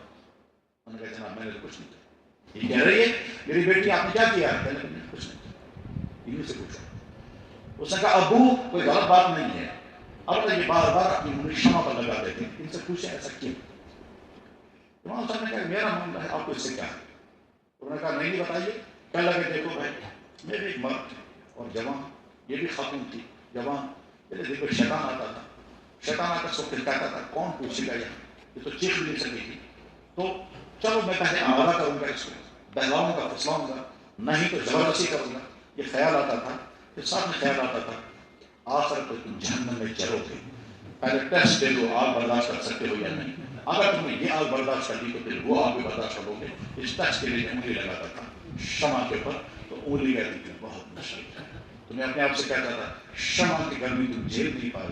A: انہوں نے کہا جناب میں نے کچھ نہیں کیا. یہ کہہ رہی ہے میری بیٹی آپ نے کیا کیا؟ میں نے کچھ نہیں کیا. انہیں سے پوچھا. اس نے کہا ابو کوئی غلط بات نہیں ہے، اب یہ بار بار اپنی انگلی شمع پر لگا دیتے ہیں، ان سے پوچھیں ایسا کیوں؟ امام صاحب نے کہا میرا معاملہ ہے، آپ کو اس سے کیا ہے؟ انہوں نے کہا نہیں بتائیے. کہنے لگے دیکھو بھائی میں بھی ایک مرد اور جوان، یہ بھی خاتون تھی جوان، میرے دل پہ شیطان آتا تھا، شیطان آ کر سب کھلکاتا تھا کون پوچھے گا یہ تو چیخ بھی نہیں سکی تھی. تو چلو میں پہلے آمادہ کروں گا، اس کو بہلاؤں گا پھسلاؤں گا، نہیں تو زبردستی کروں گا. یہ خیال آتا تھا. پھر ساتھ میں خیال آتا تھا آخر تو تم جہنم میں چلو گے، پہلے ٹیسٹ دے دو آگ برداشت کر سکتے ہو یا نہیں. اگر تم نے یہ آگ برداشت کر دی تو پھر وہ آگ بھی برداشت کرو گے. اس ٹیسٹ کے لیے انگلی لگاتا تھا شمع کے اوپر، تو انگلی کہتی تھی بہت مشکل ہے. تو میں اپنے آپ سے کہتا تھا شمع کی گرمی تم جھیل نہیں پاؤ،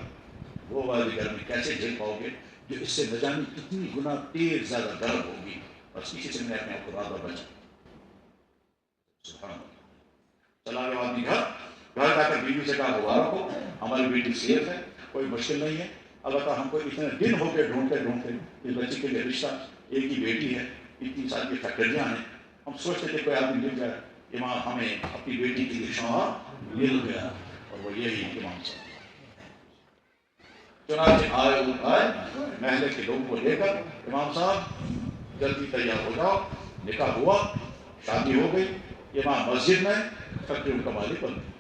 A: وہ والی گرمی کیسے جھیل پاؤ گے جو اس سے نہ جانے کتنی گنا تیز زیادہ گرم ہوگی. بس اسی سے میں اپنے آپ کو رات بھر بچا. سبحان اللہ. چلا گیا آدمی گھر جا کر بیوی سے کہا مبارک ہو ہماری بیٹی سیف ہے، کوئی مشکل نہیں ہے. البتہ ہم کو اتنے دن ہو گئے ڈھونڈتے اس بچی کے لیے رشتہ، ایک ہی بیٹی ہے، اتنی ساری فیکٹریاں ہیں، ہم سوچتے تھے کوئی آدمی مل جائے. امام ہمیں اپنی بیٹی کے لیے شوہر مل گیا اور وہ یہی امام صاحب. چنانچہ آئے محلے کے لوگوں کو لے کر امام صاحب جلدی تیار ہو جاؤ. نکاح ہوا، شادی ہو گئی. امام مسجد میں فیکٹریوں کا مالک بن گیا.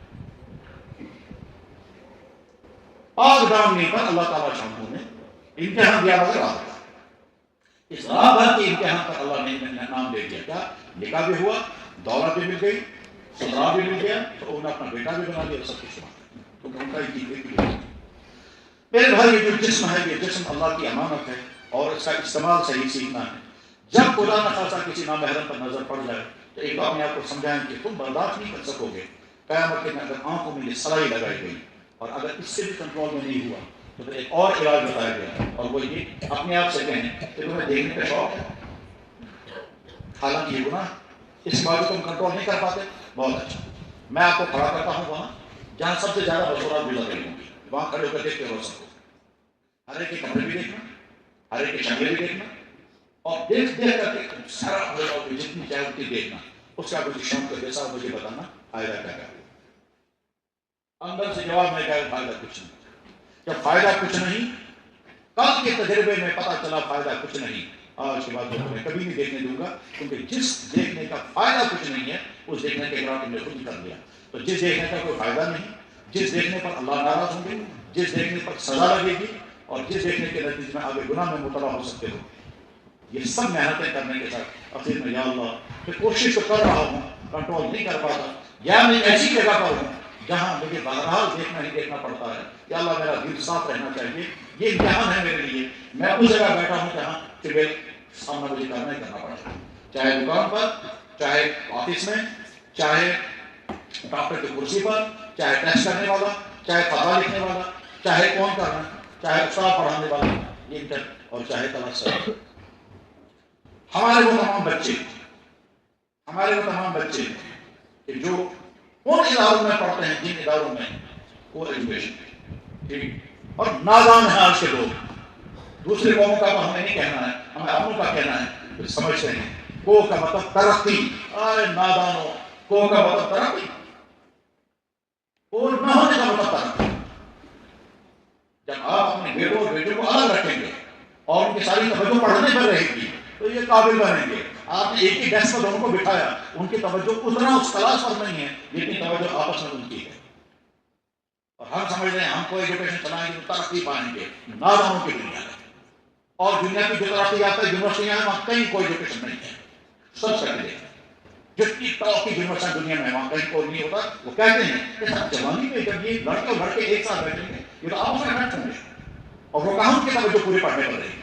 A: آج ڈالنے پر اللہ تعالیٰ شاموں نے امتحان دیا مگر آپ اس رات بھر کے امتحان پر اللہ نے نام دے دیا. کیا؟ نکاح بھی ہوا، دولت بھی مل گئی، سسرال بھی مل گیا، تو انہوں نے اپنا بیٹا بھی بنا دیا. سب کچھ تو ان کا ہی میرے بھائی یہ جو جسم ہے یہ جسم اللہ کی امانت ہے اور اس کا استعمال صحیح سیکھنا ہے. جب خدا نخواستہ کسی نامحرم پر نظر پڑ جائے تو ایک اپنے آپ کو سمجھائیں کہ تم برداشت نہیں کر سکو گے. قیامت کے دن اگر آنکھوں میں یہ سلائی لگائی گئی اور اگر اس سے بھی کنٹرول میں نہیں ہوا تو پھر ایک اور علاج بتایا گیا اور وہ یہ اپنے آپ سے کہیں کہ تمہیں دیکھنے کا شوق ہے، حالانکہ یہ گناہ، اس بات کو تم کنٹرول نہیں کر پاتے. بہت اچھا، میں آپ کو کھڑا کرتا ہوں وہاں جہاں سب سے زیادہ مشورات گزر رہی ہوں گی، وہاں کھڑے ہو کر دیکھتے ہو سب کو، ہر ایک کے کپڑے بھی دیکھنا، ہر ایک کے شکلیں بھی دیکھنا، اور دیکھ کر کے سارا جتنی چاہے اتنی دیکھنا، اس کا کچھ شوق کے جیسا مجھے بتانا فائدہ کیا ہے۔ اندر سے جواب میں کہا فائدہ کچھ نہیں۔ جب فائدہ کچھ نہیں، کل کے تجربے میں پتا چلا فائدہ کچھ نہیں، آج کے بعد میں کبھی نہیں دیکھنے دوں گا، کیونکہ جس دیکھنے کا فائدہ کچھ نہیں ہے اس دیکھنے کے اقرار نے خود ہی کر لیا۔ تو جس دیکھنے کا کوئی فائدہ نہیں، جس دیکھنے پر اللہ ناراض ہوں گے، جس دیکھنے پر سزا لگے گی، اور جس دیکھنے کے نتیجے میں آگے گناہ میں مبتلا ہو سکتے ہو، یہ سب محنتیں کرنے کے ساتھ آخر میں یا اللہ میں کوشش تو کر رہا ہوں، کنٹرول نہیں کر پاتا، یا میں ایسی جگہ پر ہوں جہاں مجھے بہرحال دیکھنا ہی دیکھنا پڑتا ہے، یا اللہ میرا دل صاف رہنا چاہیے، یہ امتحان ہے میرے لیے، میں اس جگہ بیٹھا ہوں جہاں کہ سامنا مجھے کرنا ہی کرنا پڑتا ہے، چاہے دکان پر، چاہے آفس میں، چاہے ڈاکٹر کی کرسی پر، چاہے ٹیسٹ کرنے والا، چاہے فتویٰ لکھنے والا، چاہے کون کرنا، چاہے استاد پڑھانے والا، انٹر، اور چاہے کلاس سر۔ ہمارے وہ تمام بچے کہ جو ان اداروں میں پڑھتے ہیں جن اداروں میں کو ایجوکیشن، اور نادان ہیں آج کے لوگ، دوسرے قوموں کا تو ہمیں نہیں کہنا ہے، ہمیں اپنوں کا کہنا ہے، سمجھتے ہیں کو کا مطلب ترقی، ارے نادانوں، کو کا مطلب ترقی، اور نہ ہونے کا مطلب ترقی۔ جب آپ اپنے بیٹوں اور بیٹوں کو الگ رکھیں گے اور ان کی ساری توجہ پڑھنے پر رہے گی تو یہ قابل بنیں گے۔ آپ نے ایک ہی ڈیسک پر دونوں کو بٹھایا، ان کی توجہ اتنا اس کلاس پر نہیں ہے لیکن توجہ آپس میں ان کی ہے، اور ہم سمجھ رہے ہیں ہم کو ایجوکیشن چلائیں گے تو ترقی پائیں گے، نادانوں کی دنیا ہے۔ اور دنیا کی جو ترقی یافتہ یونیورسٹیاں ہیں وہاں کہیں کوئی ایجوکیشن نہیں ہے، سب سے جتنی ٹاپ کی یونیورسٹیاں دنیا میں وہاں کہیں کوئی نہیں ہوتا۔ وہ کہتے ہیں کہ جوانی میں جب یہ لڑکے اور لڑکے ایک ساتھ بیٹھیں گے یہ تو آپس میں بیٹھیں گے، اور وہ کہاں کی توجہ پورے پڑھنے پر رہے گی،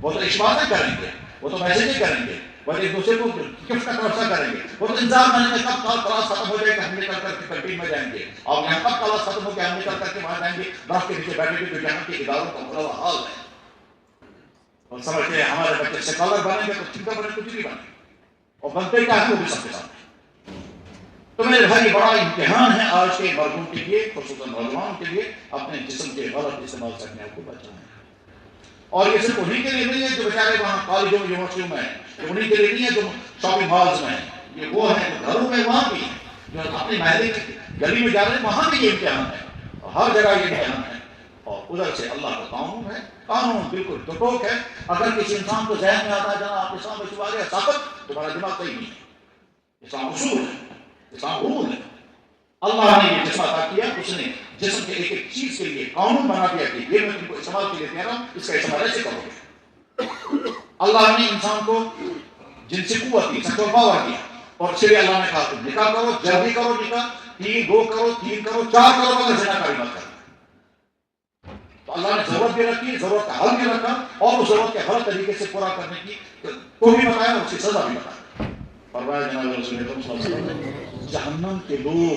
A: وہ تو اشباطیں کریں گے، وہ تو میسیجیں کریں گے، وہ ایک دوسرے کو گفٹ کا تبصرہ کریں گے، وہ تو انتظار کریں گے کب کلاس ختم ہو جائے گا، ہم نکل کر کے کنٹین میں جائیں گے، اور یہاں کب کلاس ختم ہو کے ہم نکل کر کے وہاں جائیں گے درخت کے نیچے بیٹھیں گے جو یہاں کے اداروں کا برا حال ہے، اور سمجھتے ہیں ہمارے بچے سکالر بنیں گے تو ٹھیک ہے، بنے کچھ نہیں بنے، اور بنتے کیا ہے وہ بھی سب کے ساتھ۔ تو میرے بھائی بڑا امتحان ہے آج کے مردوں کے لیے، خصوصاً نوجوانوں کے لیے، اپنے جسم کے غلط استعمال سے اپنے آپ کو بچانا ہے۔ اور یہ صرف انہیں کے لیے نہیں ہے جو بیچارے وہاں کالجوں یونیورسٹیوں میں ہیں، یہ انہیں کے لیے نہیں ہے جو شاپنگ مالز میں ہیں، یہ وہ ہیں جو گھروں میں وہاں بھی ہیں، جو اپنے محلے کی گلی میں جا رہے ہیں وہاں بھی یہ امتحان ہے، اور ہر جگہ یہ امتحان ہے۔ اور ادھر سے اللہ کا قانون ہے، قانون بالکل ٹوک ہے۔ اگر کسی انسان کو ذہن میں آتا ہے جہاں آپ اسلام میں چھپا گیا طاقت، تمہارا دماغ صحیح نہیں ہے۔ اسلام اصول ہے، اسلام رول ہے۔ اللہ نے یہ جسم عطا کیا، اس نے جسم کے ایک ایک چیز کے لیے قانون بنا دیا کہ یہ میں تم کو استعمال کے لیے دے رہا ہوں، اس کا استعمال ایسے کرو گے۔ اللہ نے انسان کو جنسی قوت دی، سیکسول پاور دیا، اور اس لیے اللہ نے کہا تم نکاح کرو، جلدی کرو نکاح، 3 2 کرو 3 کرو 4 کرو مگر زنا کاری مت کرو۔ تو اللہ نے ضرورت بھی رکھی، ضرورت کا حل بھی رکھا، اور اس ضرورت کے غلط طریقے سے پورا کرنے کی کو بھی بتایا، اس کی سزا بھی بتایا۔ فرمایا جناب رسول اکرم صلی اللہ علیہ وسلم، جہنم کے لوگ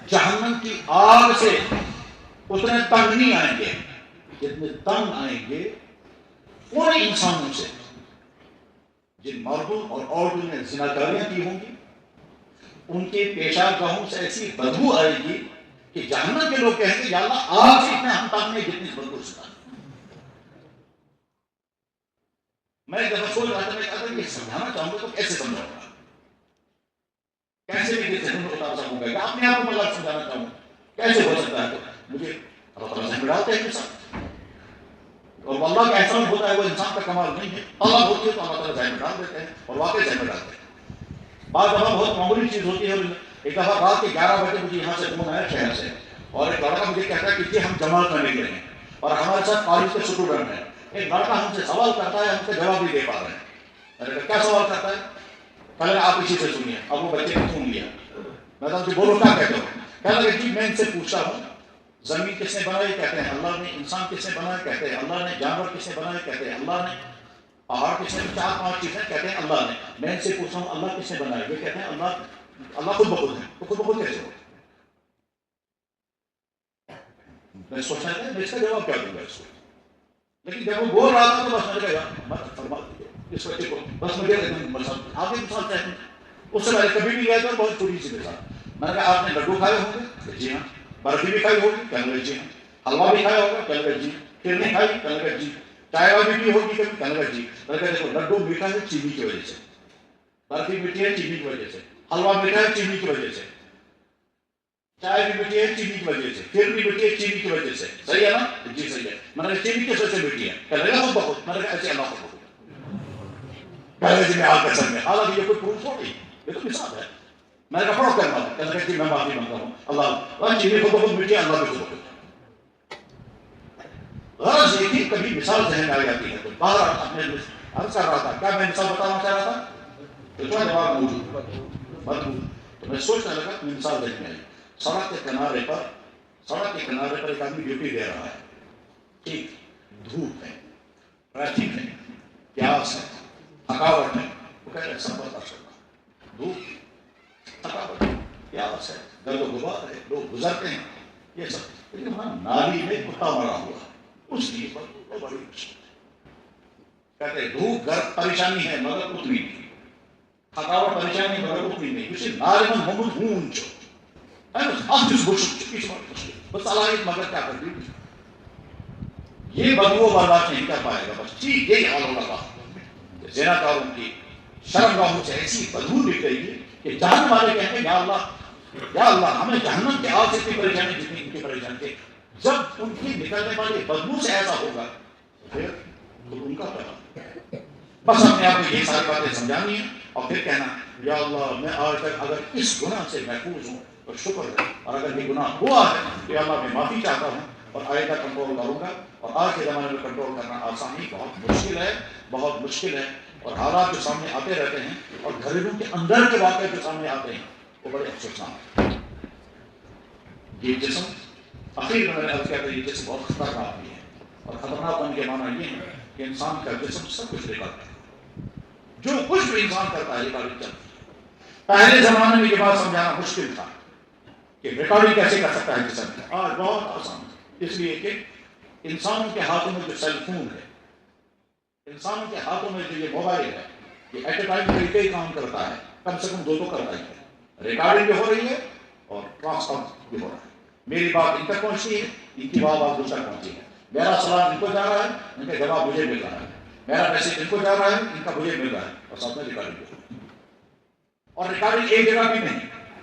A: جہنم کی آگ سے اتنے تنگ نہیں آئیں گے جتنے تنگ آئیں گے ان انسانوں سے جن مردوں اور عورتوں نے زناکاریاں کی ہوں گی، ان کے پیشاب گاہوں سے ایسی بدبو آئے گی کہ جہنم کے لوگ کہیں گے یا اللہ آگ سے اتنے ہم تنگ نہیں جتنی بدبو سنا۔ میں ایک دفعہ سوچ رہا تھا، میں اگر یہ سمجھانا چاہوں گا تو کیسے سمجھاؤں گا، کیسے بھی ذہن میں اتار سکوں گا، اپنے آپ کو میں سمجھانا چاہوں کیسے ہو سکتا ہے؟ تو مجھے اللہ تعالیٰ ذہن میں ڈالتے ہیں انسان، اور اللہ کا احسان ہوتا ہے، وہ انسان کا کمال نہیں ہے، اللہ ہوتی ہے تو اللہ تعالیٰ ذہن میں ڈال دیتے ہیں، اور واقعی ذہن میں ڈالتے ہیں۔ بعض دفعہ بہت معمولی چیز ہوتی ہے۔ ایک دفعہ رات کے 11 بجے مجھے یہاں سے فون آیا شہر سے، اور ایک لڑکا مجھے کہتا ہے کہ ہم جماعت میں نکلے ہیں اور ہمارے ساتھ کالج کے اسٹوڈنٹ ہیں۔ ایک لڑکا ہم سے سوال کرتا ہے، ہم سے جواب نہیں دے پا رہے ہیں۔ میں نے کہا کیا سوال کرتا ہے؟ پہلے آپ اسی سے سنیے۔ اب وہ بچے نے سن لیا۔ میں کہا بولو کیا کہتے ہو؟ کہنے لگے جی میں ان سے پوچھتا ہوں زمین کس نے بنائی؟ کہتے ہیں اللہ نے۔ انسان کس نے بنایا؟ کہتے ہیں اللہ نے۔ جانور کس نے بنائے؟ کہتے ہیں اللہ نے۔ پہاڑ کس نے؟ 4-5 چیزیں کہتے ہیں اللہ نے۔ میں ان سے پوچھتا ہوں اللہ کس نے بنایا؟ یہ کہتے ہیں اللہ خود بخود ہے۔ تو خود بخود کیسے ہو؟ میں سوچا تھا میں اس کا جواب کیا دوں گا اس کو، لیکن جب وہ بول رہا تھا تو بس میں نے کہا مت فرما دیجیے اس بچے کو، بس مجھے آگے مثال چاہیے۔ اس سے میں نے کبھی بھی لیا تھا، بہت چھوٹی سی مثال۔ میں نے کہا آپ نے لڈو کھائے ہوں گے؟ جی ہاں۔ برفی بھی کھائی ہوگی؟ کہنے لگے جی ہاں۔ حلوہ بھی کھایا ہوگا؟ کہنے لگے جی۔ پھر کھائی؟ کہنے لگے جی۔ چائے والی بھی ہوگی کبھی؟ کہنے لگے جی۔ میں نے کہا دیکھو لڈو میٹھا ہے چینی کی وجہ سے، برفی میٹھی ہے چینی کی وجہ سے، حلوہ میٹھا ہے چینی کی وجہ سے، چائے بھی میٹھی ہے چینی کی وجہ سے، پھر بھی میٹھی ہے چینی کی وجہ سے، صحیح ہے نا؟ جی صحیح ہے۔ میں نے کہا چینی کس وجہ سے میٹھی ہے؟ کہنے لگا خود بخود۔ میں نے کہا ایسے اللہ خود بخود پہلے دن میں حال کسر میں، حالانکہ یہ کوئی پروف ہو نہیں، یہ تو مثال ہے۔ میں نے کہا پڑھو کلمہ، کہنے لگا جی میں معافی مانگتا ہوں، اللہ چینی خود بخود میٹھی ہے، اللہ بھی خود بخود۔ غرض یہ کہ کبھی مثال ذہن میں آ جاتی ہے تو باہر اپنے عرض کر رہا تھا، کیا میں مثال بتانا چاہ رہا تھا؟ تو کیا جواب موجود؟ تو میں سوچنے لگا کہ مثال ذہن میں آئی۔ سڑک کے کنارے پر ایک آدمی ڈیوٹی دے رہا ہے، ٹھیک، دھوپ ہے، ٹریفک ہے، پیاس ہے، تھکاوٹ ہے، وہ کہہ رہے سب برداشت کرنا، دھوپ، تھکاوٹ ہے، پیاس ہے، گرد و غبار ہے، لوگ گزرتے ہیں، یہ سب، لیکن وہاں نالی میں کتا مرا ہوا ہے، اس لیے پر بڑی مشکل ہے۔ کہتے دھوپ گرد پریشانی ہے مگر اتنی نہیں، تھکاوٹ پریشانی مگر اتنی نہیں، کسی نارمن ہمود ہون چو آپ جس گوشت چکی بس علائق مگر کیا کر دی، یہ بدبو برداشت نہیں کر پائے گا، بس ٹھیک یہی حال ہوگا باہر۔ زنا کاروں کی شرم گاہوں سے ایسی بدبو نکلے گی کہ جہنم والے کہیں گے یا اللہ ہمیں جہنم کے آگ سے اتنی پریشانی جتنی ان کی پریشانی تھی، جب ان کی نکلنے والی بدبو سے ایسا ہوگا پھر ان کا پیغام بس اپنے آپ کو یہ ساری باتیں سمجھانی ہے اور پھر کہنا یا اللہ میں آج تک اگر اس گناہ سے محفوظ ہوں تو شکر ہے، اور اگر یہ گناہ ہوا ہے تو یا اللہ میں معافی چاہتا ہوں اور آئندہ کنٹرول کروں گا۔ اور آج کے زمانے میں کنٹرول کرنا آسانی بہت مشکل ہے اور حالات جو سامنے آتے رہتے ہیں اور گھریلوں کے اندر کے واقعے جو سامنے آتے ہیں وہ بڑے افسوسناک ہیں۔ یہ جسم اخیر میں نے عرض کیا کہ یہ جسم بہت خطرناک بھی ہے، اور خطرناک ہونے کے معنی یہ ہے کہ انسان کا جسم سب کچھ ریکارڈ کرتا ہے، جو کچھ بھی انسان کرتا ہے ریکارڈنگ چلتی ہے۔ پہلے زمانے میں یہ بات سمجھانا مشکل تھا کہ ریکارڈنگ کیسے کر سکتا ہے جسم، آج بہت آسان ہے، اس لیے کہ انسانوں کے ہاتھوں میں جو سیل فون ہے، انسانوں کے ہاتھوں میں جو یہ موبائل ہے، یہ ایٹ اے ٹائم کئی کام کرتا ہے، کم سے کم دو کرتا ہی ہے، ریکارڈنگ بھی ہو رہی ہے اور ٹرانسفر بھی ہو رہا ہے، میری بات ان تک پہنچتی ہے، ان کی بات دوسرا پہنچتی ہے، میرا سوال ان کو جا رہا ہے، ان کا جواب مجھے مل رہا ہے، میرا میسج ان کو جا رہا ہے، ان کا مجھے مل رہا ہے، اور ساتھ میں ریکارڈنگ بھی ہو رہی ہے۔ اور ریکارڈنگ ایک جگہ بھی نہیں،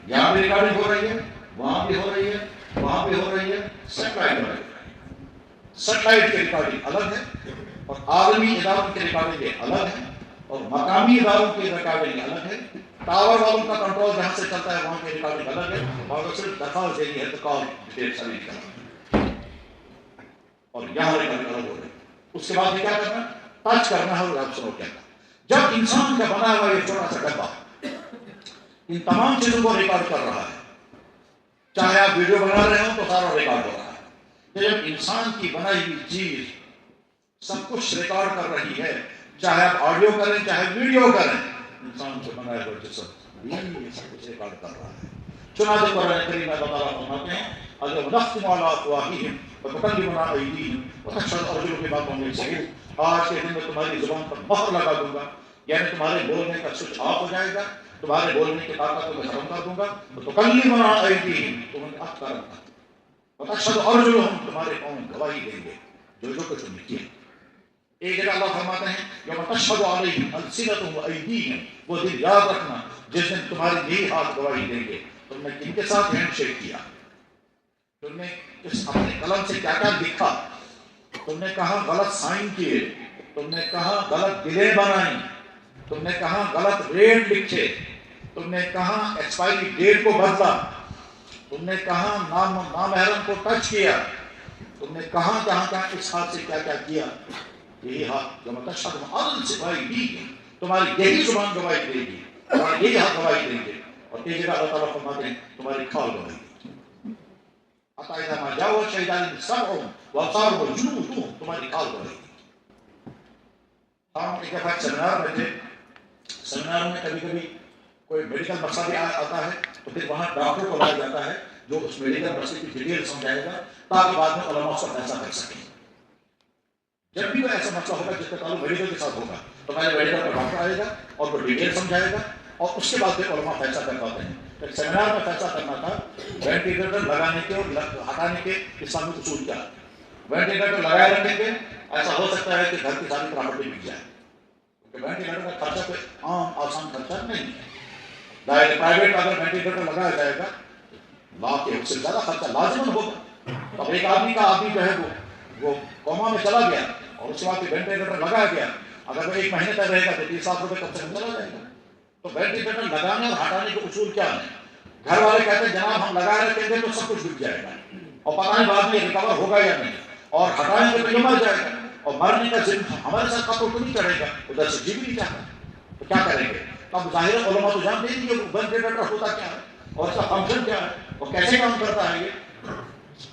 A: یہاں بھی ریکارڈنگ ہو رہی ہے، وہاں بھی ہو رہی ہے، وہاں بھی ہو رہی ہے، سیٹلائٹ ہو رہی ہے۔ سیٹلائٹ کی ریکارڈنگ الگ ہے اور عالمی اداروں کی ریکارڈنگ الگ ہے اور مقامی اداروں کی ریکارڈنگ الگ ہے، ٹاور والوں کا کنٹرول جہاں سے چلتا ہے وہاں کی ریکارڈنگ الگ ہے، اور وہ صرف درخواست دینی ہے تو کال ڈیٹیل سبمٹ کرنا، اور یہاں ریکارڈنگ الگ ہو رہی ہے۔ اس کے بعد یہ کیا کرنا، ٹچ کرنا ہے اور ایبسولوٹ کرنا۔ جب انسان کا بنا ہوا یہ چھوٹا سا ڈبہ ان تمام چیزوں کو ریکارڈ کر رہا ہے، چاہے آپ ویڈیو بنا رہے ہوں تو سارا ریکارڈ ہو رہا ہے، جب انسان کی بنائی ہوئی چیز سب کچھ ریکارڈ کر رہی ہے، چاہے آپ آڈیو کریں چاہے ویڈیو کریں، انسان سے بنایا ہوا جسم یہ سب کچھ ریکارڈ کر رہا ہے۔ چنانچہ قرآن کریم میں اللہ تعالیٰ فرماتے ہیں اگر نختم علی افواہہم وتکلمنا ایدیہم وتشہد ارجلہم بما کانوا یکسبون، آج کے دن میں تمہاری زبان پر مہر لگا دوں گا، یعنی تمہارے بولنے کا سوئچ آف ہو جائے گا، تمہارے بولنے کی طاقت کو میں ختم کر دوں گا، وتکلمنا ایدیہم تمہیں ہاتھ کر دوں گا، وتشہد ارجلہم تمہارے پاؤں گواہی دیں گے جو کچھ تم نے کیا۔ ایک جگہ اللہ فرماتے ہیں یوم تشہد علیہم السنتہم وایدیہم، وہ دن یاد رکھنا جس دن تمہاری یہ ہاتھ گواہی دیں گے تم نے کن کے ساتھ ہینڈ شیک کیا، تم نے اپنے قلم سے کیا کیا لکھا، تم نے کہاں غلط سائن کیے، تم نے کہاں غلط گلیں بنائیں، تم نے کہاں غلط ریٹ لکھے، تم نے کہاں ایکسپائری ڈیٹ کو بدلا، تم نے کہاں نامحرم کو ٹچ کیا، تم نے کہاں اس ہاتھ سے کیا کیا کیا۔ یہی ہاتھ جو تشہد ارجلہم تمہاری یہی زبان گواہی دے گی، تمہاری یہی ہاتھ گواہی دیں گے، اور ایک جگہ اللہ تعالیٰ فرماتے ہیں تمہاری کھال گواہی دے گی، حتی اذا ما جاءوا شہد علیہم سمعہم وابصارہم وجلودہم، تمہاری کھال گواہی دے گی۔ ہم ایک دفعہ سیمینار میں تھے، سیمینار میں کبھی کبھی کوئی میڈیکل مسئلہ بھی آتا ہے تو پھر وہاں ڈاکٹر کو لایا جاتا ہے جو اس میڈیکل مسئلے کی ڈیٹیل سمجھائے گا تاکہ بعد میں علماء اس کو فیصلہ کر سکیں۔ جب بھی کوئی ایسا مسئلہ ہوگا جس کا تعلق میڈیکل کے ساتھ ہوگا تو پہلے میڈیکل کا ڈاکٹر آئے گا اور وہ ڈیٹیل سمجھائے گا، اور اس کے بعد پھر علماء فیصلہ کر پاتے ہیں. ایک سیمینار میں فیصلہ کرنا تھا وینٹیلیٹر لگانے کے اور ہٹانے کے اسلامی اصول کیا ہے. وینٹیلیٹر لگائے رکھیں گے ایسا ہو سکتا ہے کہ گھر کی ساری پراپرٹی بک جائے، کیونکہ وینٹیلیٹر کا خرچہ کوئی عام آسان خرچہ نہیں ہے. پرائیویٹ اگر وینٹیلیٹر لگایا جائے گا لاکھ کے سے زیادہ خرچہ لازمن ہوگا. اب ایک آدمی جو ہے وہ کوما میں چلا گیا اور اس کے بعد وینٹیلیٹر لگایا گیا، اگر وہ 1 مہینے تک رہے گا تو 30 لاکھ روپے کب سے چلا جائے گا. تو وینٹیلیٹر لگانے اور ہٹانے کے اصول کیا ہیں؟ گھر والے کہتے ہیں جناب ہم لگائے رکھیں گے تو سب کچھ بک جائے گا اور پتہ نہیں بعد میں ریکور ہوگا یا نہیں، اور ہٹائیں گے تو یہ مر جائے گا اور مرنے کا ذمہ ہمارے ساتھ قطع تو نہیں چڑھے گا. ادھر سے جی بھی نہیں چاہتا تو کیا کریں گے؟ اب ظاہر علماء تو جانتے ہیں کہ وینٹیلیٹر ہوتا کیا ہے اور اس کا فنکشن کیا ہے اور کیسے کام کرتا ہے. یہ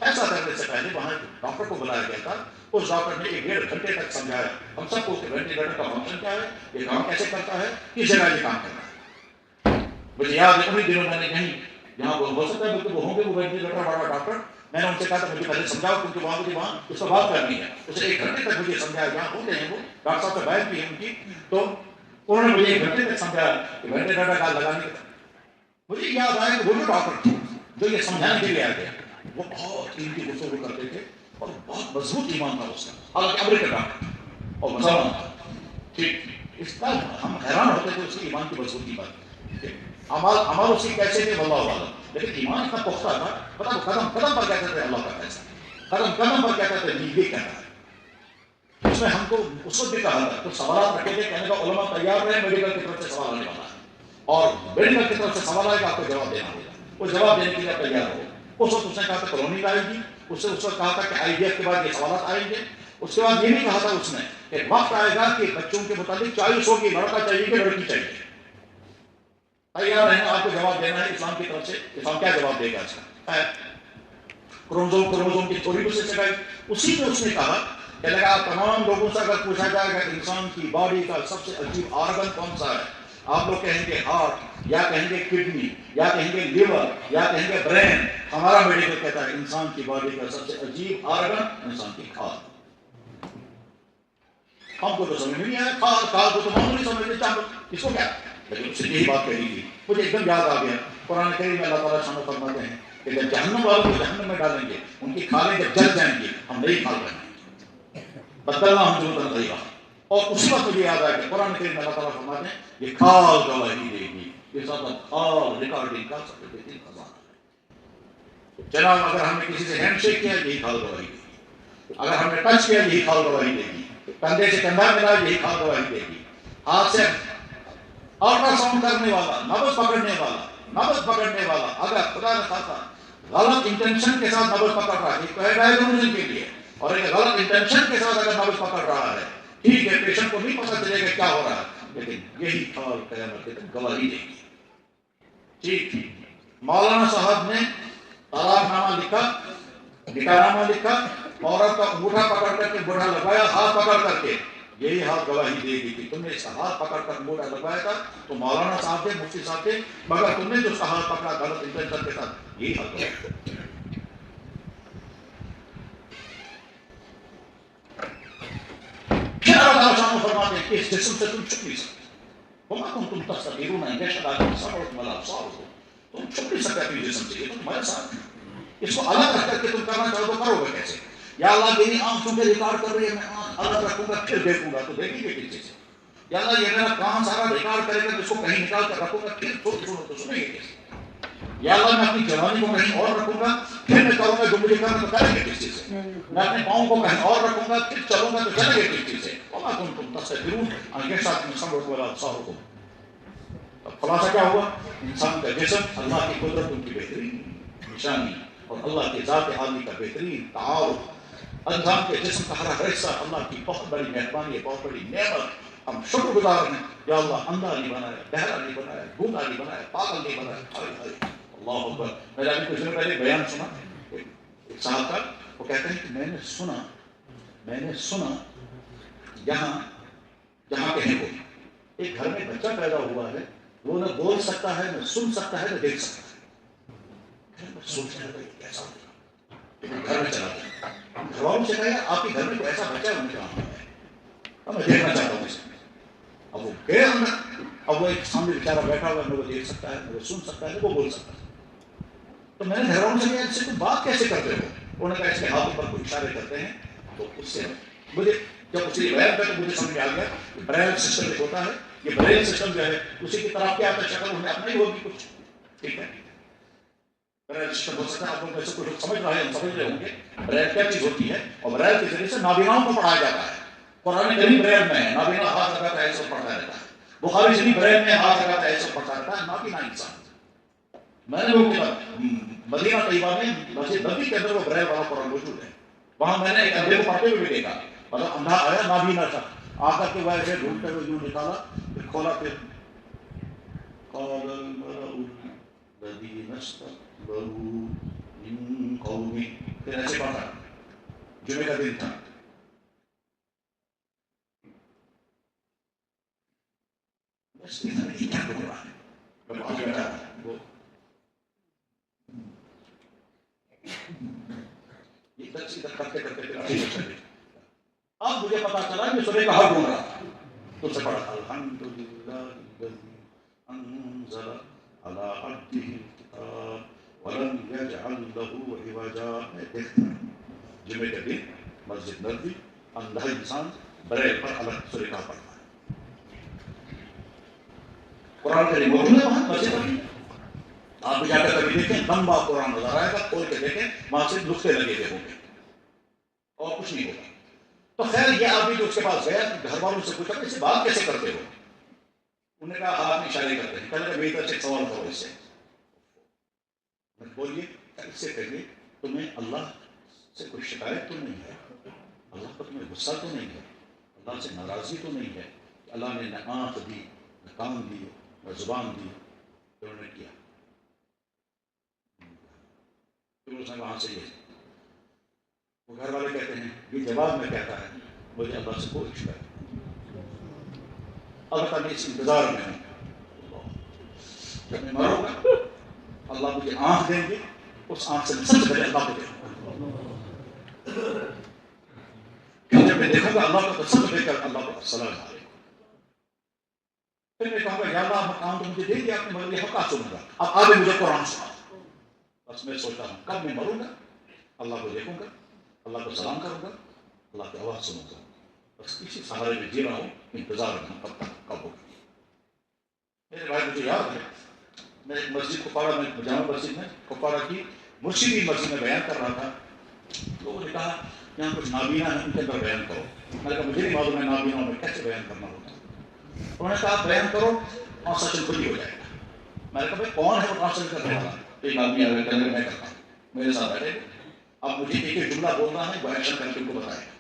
A: ایسا کرنے سے پہلے وہاں ڈاکٹر کو بلایا گیا تھا. اس ڈاکٹر نے 1.5 گھنٹے تک سمجھایا ہم سب کو کہ وینٹیلیٹر کا فنکشن کیا ہے، یہ کام کیسے کرتا ہے، کس جگہ یہ کام کرتا ہے. مجھے یاد ہے انہیں دنوں میں نے کہیں یہاں ہو سکتا ہے کہ وہ ہوں گے وہ وینٹیلیٹر والا ڈاکٹر. میں نے ان سے کہا تھا مجھے پہلے سمجھاؤ کیونکہ وہاں اس کو بات کرنی ہے. اسے 1 گھنٹے تک مجھے سمجھایا. جہاں ہوتے ہیں وہ ڈاکٹر صاحب سے بحث بھی ہے ان کی، تو انہوں نے مجھے 1 گھنٹے تک سمجھایا کہ وینٹیلیٹر کا لگانے کے. مجھے یاد آیا کہ وہ جو ڈاکٹر تھے جو یہ سمجھانے کے لیے آ گیا وہ بہت قیمتی گفتگو کرتے تھے اور بہت مضبوط ایمان تھا اس کا، حالانکہ امریکن ڈاکٹر اور مسلمان تھا. ٹھیک اس کا ہم حیران ہوتے تھے اس کی ایمان کی مضبوطی پر. عمل اس کی کیسے تھے واللہ اعلم، لیکن ایمان اتنا پختہ تھا. پتہ وہ قدم قدم پر کہتے تھے اللہ کا فیصلہ، قدم قدم پر کہتے تھے نہیں یہ کہتا ہے. اس میں ہم کو اس وقت بھی کہا تھا کچھ سوالات رکھے تھے، کہنے کا علماء تیار رہے میڈیکل کی طرف سے سوال آنے والا ہے اور میڈیکل کی طرف سے سوال آئے گا آپ کو جواب دینا ہوگا. وہ جواب دینے کے لیے تیار ہو. اس وقت اس نے کہا تھا کالونی آئے گی، اس نے اس وقت کہا تھا کہ IVF کے بعد یہ سوالات آئیں گے. اس کے بعد یہ بھی کہا تھا اس نے کہ وقت آئے گا کہ بچوں کے متعلق چوائس ہوگی، لڑکا چاہیے کہ لڑکی چاہیے. تیار رہنا آپ کو جواب دینا ہے اسلام کی طرف سے. اسلام کیا جواب دے گا اس کا؟ کروموزوم کی تھوڑی بھی سے سکھائی. اسی میں اس نے کہا کہ لگا تمام لوگوں سے اگر پوچھا جائے گا انسان کی باڈی کا سب سے عجیب آرگن کون سا ہے، آپ لوگ کہیں گے ہارٹ یا کہیں گے کڈنی یا کہیں گے لیور یا کہیں گے برین. ہمارا میڈیکل کہتا ہے انسان کی باڈی کا سب سے عجیب آرگن انسان کی کھال. ہم کو تو سمجھ نہیں آیا، کھال کو تو ہم نہیں سمجھتے چاہو اس کو کیا، لیکن اس نے یہی بات کہی تھی. مجھے ایک دم یاد آ گیا قرآن کریم میں اللہ تعالیٰ شان فرماتے ہیں کہ جب جہنم والوں کو جہنم میں ڈالیں گے ان کی کھالیں جب جل جائیں گی ہم نئی کھال بنائیں گے بدلنا ہم جو بن رہی. اور اسی وقت مجھے یاد آیا کہ قرآن کریم میں اللہ تعالیٰ فرماتے ہیں یہ کھال گواہی دے گی. یہ سب کھال ریکارڈنگ کا سب سے بہترین خزانہ ہے. جناب اگر ہم نے کسی سے ہینڈ شیک کیا یہی کھال گواہی دے گی، اگر ہم نے ٹچ کیا یہی کھال گواہی دے گی، کندھے سے کندھا ملا یہی کھال گواہی دے گی. ہاتھ سے الٹرا ساؤنڈ کرنے والا، نبض پکڑنے والا اگر خدا نہ خاصا غلط انٹینشن کے ساتھ نبض پکڑ رہا ہے، ایک تو ہے ڈائگنوزن کے لیے اور ایک غلط انٹینشن کے ساتھ اگر نبض پکڑ رہا ہے، ٹھیک ہے پیشنٹ کو نہیں پتا چلے گا کیا ہو رہا ہے، لیکن یہی کھال قیامت کے دن گواہی دے گی. ٹھیک مولانا صاحب نے طلاق نامہ لکھا، نکاح نامہ لکھا، عورت کا انگوٹھا پکڑ کر کے بوڑھا لگایا ہاتھ پکڑ کر کے، یہی ہاتھ گواہی دے گی کہ تم نے اس کا ہاتھ پکڑ کر انگوٹھا لگایا تھا تو مولانا صاحب تھے، مفتی صاحب تھے، مگر تم نے جو اس کا ہاتھ پکڑا غلط انٹینشن کے ساتھ، یہی ہاتھ گواہی. پھر اللہ تعالیٰ فرماتے ہیں کہ اس جسم سے تم چھپ نہیں سکتے. وما کنتم تستطيعون ان يشهد عليكم سمعكم ولا ابصاركم. تم چھپ نہیں سکتے اپنے جسم سے، یہ تو تمہارے ساتھ ہے. اس کو الگ رکھ کر کے تم کرنا چاہو تو کرو گے کیسے؟ یا اللہ میری آنکھ تمہیں ریکارڈ کر رہی ہے، میں آنکھ الگ رکھوں گا پھر دیکھوں گا تو دیکھیں گے کس سے. یا اللہ یہ میرا کان سارا ریکارڈ کرے گا جس کو کہیں نکال کر رکھوں گا پھر سنو تو سنیں گے کیسے. یا اللہ میں اپنی جوانی کو کہیں اور رکھوں گا پھر میں کروں گا جو مجھے کرنا تو کریں گے کس چیز سے. میں اپنے پاؤں کو کہیں اور رکھوں گا پھر چلوں گا تو چلیں گے کس چیز سے. وما کنتم تستطيعون ان يشهد عليكم سمعكم ولا ابصاركم. خلاصہ کیا ہوا؟ انسان کا جسم اللہ کی قدرت ان کی بہترین نشانی اور اللہ کی ذات عالی کا بہترین تعارف. انسان کے جسم کا ہر حصہ اللہ کی بہت بڑی مہربانی ہے، بہت بڑی نعمت. ہم شکر گزار ہیں یا اللہ اندھا نہیں بنایا، بہرا نہیں بنایا، گونگا نہیں بنایا، پاگل نہیں بنایا. اللہ اکبر. میں نے ابھی کچھ دن پہلے بیان سنا ایک صاحب کا، وہ کہتے ہیں کہ میں نے سنا جہاں کہیں کو ایک گھر میں بچہ پیدا ہوا ہے، وہ نہ بول سکتا ہے، نہ سن سکتا ہے، نہ دیکھ سکتا ہے. سوچنے لگا یہ کیسا ہوگا. گھر میں چلا گیا، گھر والوں سے کہا آپ کے گھر میں کوئی ایسا بچہ ہے، انہوں نے کہا ہے، اب میں دیکھنا چاہتا ہوں اسے. اب وہ گئے اندر، اب اور وہ ایک سامنے بیچارہ بیٹھا ہوا ہے، میرے کو دیکھ سکتا ہے، میرے کو سن سکتا ہے، میرے کو بول سکتا ہے. تو میں نے حیران سے کہا اس سے تم بات کیسے کرتے ہو؟ انہوں نے کہا اس کے ہاتھوں پر کوئی اشارے کرتے ہیں. تو اس سے مجھے جب اس نے بیان کیا تو مجھے سمجھ میں آ گیا کہ بریل سسٹم ایک ہوتا ہے. یہ بریل سسٹم جو ہے اسی کی طرف کیا شکل انہیں اپنا ہی ہوگی کچھ. ٹھیک ہے، بریل سسٹم ہو سکتا ہے آپ لوگ میں سے کچھ سمجھ رہا ہے، ہم سمجھ رہے ہوں گے بریل کیا چیز ہوتی ہے. اور بریل کے ذریعے سے نابیناؤں کو پڑھایا جاتا ہے. قرآن کریم بریل میں ہے، نابینا ہاتھ لگاتا ہے ایسا پڑھتا رہتا ہے. بخاری شریف بریل میں ہاتھ لگاتا ہے ایسا پڑھتا رہتا ہے. نابینا انسان. میں نے وہ کتاب مدینہ طیبہ میں مسجد نبی کے اندر وہ بریل والا قرآن موجود ہے. وہاں میں نے ایک اندھے کو پڑھتے ہوئے بھی دیکھا. مطلب اندھا آیا نابینا تھا، آ کر کے وہ ایسے ڈھونڈتے ہوئے یوں نکالا، پھر کھولا، پھر قال الملأ الذين استكبروا من قومه، پھر ایسے پڑھا. جمعے کا دن تھا. بس کیا بول رہا ہے میں وہاں بیٹھا وہ ادھر سے ادھر کرتے کرتے پھر آگے چلے. اب مجھے پتا چلا کہ سورہ کا حق ڈھونڈ رہا تھا. تو سے پڑھا الحمدللہ الذی انزل علی عبدہ الکتاب ولم یجعل لہ عوجا. جمعے کے دن مسجد نبوی اندھا انسان بریل پر الگ سورہ کا پڑھتا ہے. قرآن کریم موجود ہے وہاں مسجد نبوی. آپ جا کر کبھی دیکھیں لمبا قرآن نظر آئے گا، کھول کے دیکھیں وہاں سے نقطے لگے ہوئے ہوں گے اور کچھ نہیں ہوگا. تو خیر یہ آدمی جو اس کے پاس گیا گھر والوں سے پوچھا کہ اسے بات کیسے کرتے ہو؟ انہوں نے کہا ہاتھ میں اشارے کرتے ہیں. کہنے میری طرف سے سوال کرو اس سے. بولیے اس سے کہیے تمہیں اللہ سے کوئی شکایت تو نہیں ہے، اللہ پر تمہیں غصہ تو نہیں ہے، اللہ سے ناراضی تو نہیں ہے کہ اللہ نے نہ آنکھ دی، نہ کان دی، نہ زبان دی. انہوں نے کیا. پھر اس نے وہاں سے یہ وہ گھر والے کہتے ہیں یہ جواب میں کہتا ہے مجھے اللہ سے کوئی شکایت نہیں. البتہ میں اس انتظار میں ہوں جب میں مروں گا اللہ مجھے آنکھ دیں گے، اس آنکھ سے میں سب سے پہلے اللہ کو دیکھوں گا. جب میں دیکھوں گا اللہ کو تو سب سے پہلے اللہ کو السلام علیکم. پھر میں کہوں گا یا اللہ مقام تو مجھے دے دیا آپ نے مگر یہ حقا سنوں گا، اب آگے مجھے قرآن سنا. بس میں سوچتا ہوں کب میں مروں گا اللہ کو دیکھوں گا، اللہ کو سلام کروں گا، اللہ کی آواز سنوں گا. بس اسی سہارے میں جی رہا ہوں، انتظار میں کب تک کب ہوگا. میرے بھائی مجھے یاد ہے میں ایک مسجد کپواڑہ میں جامع مسجد میں کپواڑہ کی مرشدی مسجد میں بیان کر رہا تھا. تو انہوں نے کہا یہاں کچھ نابینا ہے ان کے اندر بیان کرو. میں نے کہا مجھے نہیں معلوم ہے نابینا میں کیسے بیان کرنا ہوتا. انہوں نے کہا آپ بیان کرو ٹرانسلیشن خود ہی ہو جائے گا. میں نے کہا بھائی کون ہے وہ ٹرانسلیٹ کرنے والا؟ ایک آدمی آ کر میں کرتا ہوں میرے ساتھ بیٹھے. اب مجھے ایک ایک جملہ بولنا ہے، وہ ایکشن کر کے ان کو بتائے گا.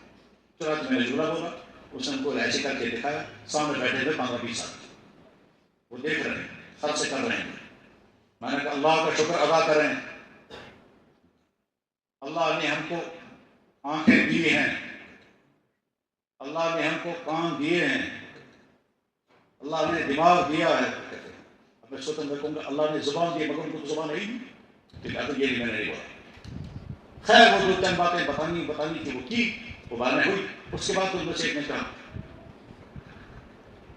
A: چنانچہ میں نے جملہ بولا، اس نے ان کو ایسے کر کے دکھایا. سامنے بیٹھے ہوئے 15-20 آدمی وہ دیکھ رہے ہیں، سب سے کر رہے ہیں. میں نے کہا اللہ کا شکر ادا کریں، اللہ نے ہم کو آنکھیں دی ہیں، اللہ نے ہم کو کان دیے ہیں، اللہ نے دماغ دیا ہے. اب میں سوچتا میں کہوں گا اللہ نے زبان دی مگر ان کو تو زبان نہیں دی. یہ نہیں میں نے نہیں بولا. خیر وہ 2-3 باتیں بتانی کہ وہ کی، وہ باتیں ہوئی. اس کے بعد ان میں سے ایک نے کہا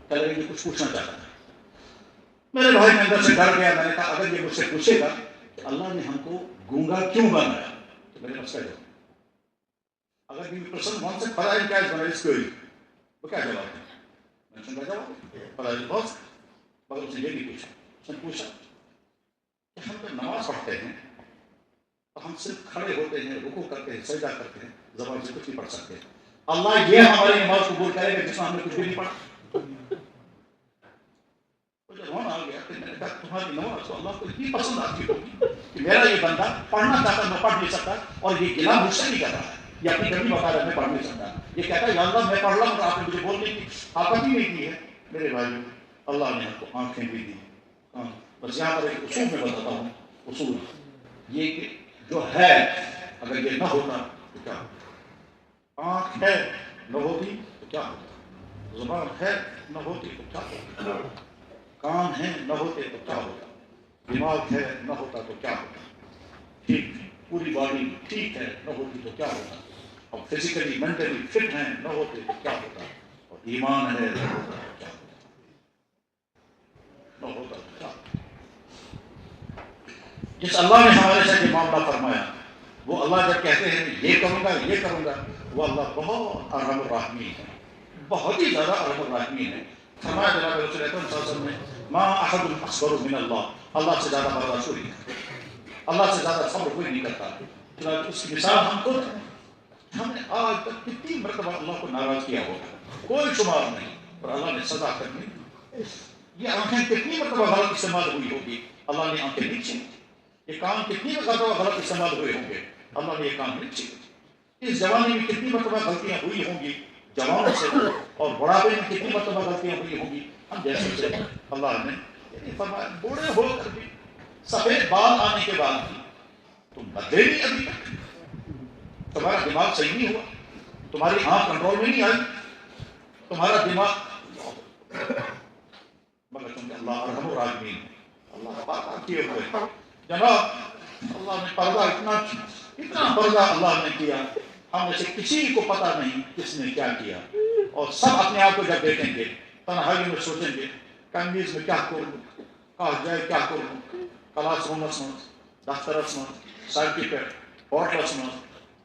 A: کہ کچھ پوچھنا چاہتا ہے. میرے بھائی میں اندر سے ڈر گیا. میں نے کہا اگر یہ مجھ سے پوچھے گا کہ اللہ نے ہم کو گونگا کیوں بنایا تو میرے پاس کیا جواب. اگر یہ پرسن وہاں سے فرائض کیا ہے اس کو وہ کیا جواب ہے؟ میں نے کہا جواب فرائض بہت. مگر اس نے یہ بھی پوچھا، اس نے پوچھا کہ ہم جب نماز پڑھتے ہیں تو ہم صرف کھڑے ہوتے ہیں، رکوع کرتے ہیں، سجدہ کرتے ہیں، زبان سے کچھ نہیں پڑھ سکتے. اللہ یہ ہماری نماز قبول کرے گا جس میں ہم نے کچھ بھی نہیں پڑھا. رونا آ گیا. پھر میں نے کہا تمہاری نماز تو اللہ کو اتنی پسند آتی ہوگی کہ میرا یہ بندہ پڑھنا چاہتا میں پڑھ نہیں سکتا اور یہ گلا مجھ سے نہیں کر رہا ہے. یہ اپنی کبھی بتا رہا ہے میں پڑھ نہیں سکتا. یہ کہتا ہے یا اللہ میں پڑھ رہا ہوں تو آپ نے مجھے بولنے کی طاقت ہی نہیں دی ہے. میرے بھائی اللہ نے ہم کو آنکھیں بھی دی. بس یہاں پر ایک اصول میں بتاتا ہوں. اصول یہ کہ جو ہے اگر یہ نہ ہوتا تو کیا ہوتا. آنکھ ہے نہ ہوتی تو کیا ہوتا. زبان ہے نہ ہوتی تو کیا ہوتا. کان ہے نہ ہوتے تو کیا ہوتا. دماغ ہے نہ ہوتا تو کیا ہوتا. ٹھیک پوری باڈی ٹھیک ہے نہ ہوتی تو کیا ہوتا. اور فزیکلی مینٹلی فٹ ہیں نہ ہوتے تو کیا ہوتا. اور ایمان ہے نہ ہوتا تو کیا ہوتا. جس اللہ نے ہمارے ساتھ یہ معاملہ فرمایا، وہ اللہ جب کہتے ہیں یہ کروں گا، وہ اللہ بہت ارحم الراحمین ہے، بہت ہی زیادہ ارحم الراحمین ہے۔ فرمایا جناب رسول اکرم صلی اللہ علیہ وسلم نے، ما احد اصبر من اللہ سے زیادہ برداشت کوئی نہیں کرتا، اللہ سے زیادہ صبر کوئی نہیں کرتا۔ چنانچہ اس کی مثال ہم خود ہیں۔ ہم نے آج تک کتنی مرتبہ اللہ کو ناراض کیا ہوگا، کوئی شمار نہیں، اور اللہ نے سزا کرنی۔ یہ آنکھیں کتنی مرتبہ غلط استعمال ہوئی ہوگی، اللہ نے آنکھیں نہیں چھینی۔ یہ کام کتنی مرتبہ غلط استعمال ہوئے ہوں گے، اللہ نے یہ کام نہیں چھینے۔ اس جوانی میں کتنی مرتبہ غلطیاں ہوئی ہوں گی جوانوں سے، اور بڑھاپے میں کتنی مرتبہ غلطیاں ہوئی ہوں گی ہم جیسے سے۔ اللہ نے یعنی فرمایا بوڑھے ہو کر بھی، سفید بال آنے کے بعد بھی تم بدلے نہیں ابھی تک، تمہارا دماغ صحیح نہیں ہوا، تمہاری آنکھ کنٹرول میں نہیں آئی، تمہارا دماغ، مگر چونکہ اللہ ارحم الراحمین، اللہ پاک کیے ہوئے جناب، اللہ نے پردہ اتنا پردہ اللہ نے کیا، ہم میں سے کسی کو پتہ نہیں کس نے کیا کیا، اور سب اپنے آپ کو جب دیکھیں گے تنہائی میں سوچیں گے کنگیز میں کیا کروں، کہاں جائے کیا کروں، کلاس رومس میں، دفترس میں، سڑکی پہ، ہوٹلس میں،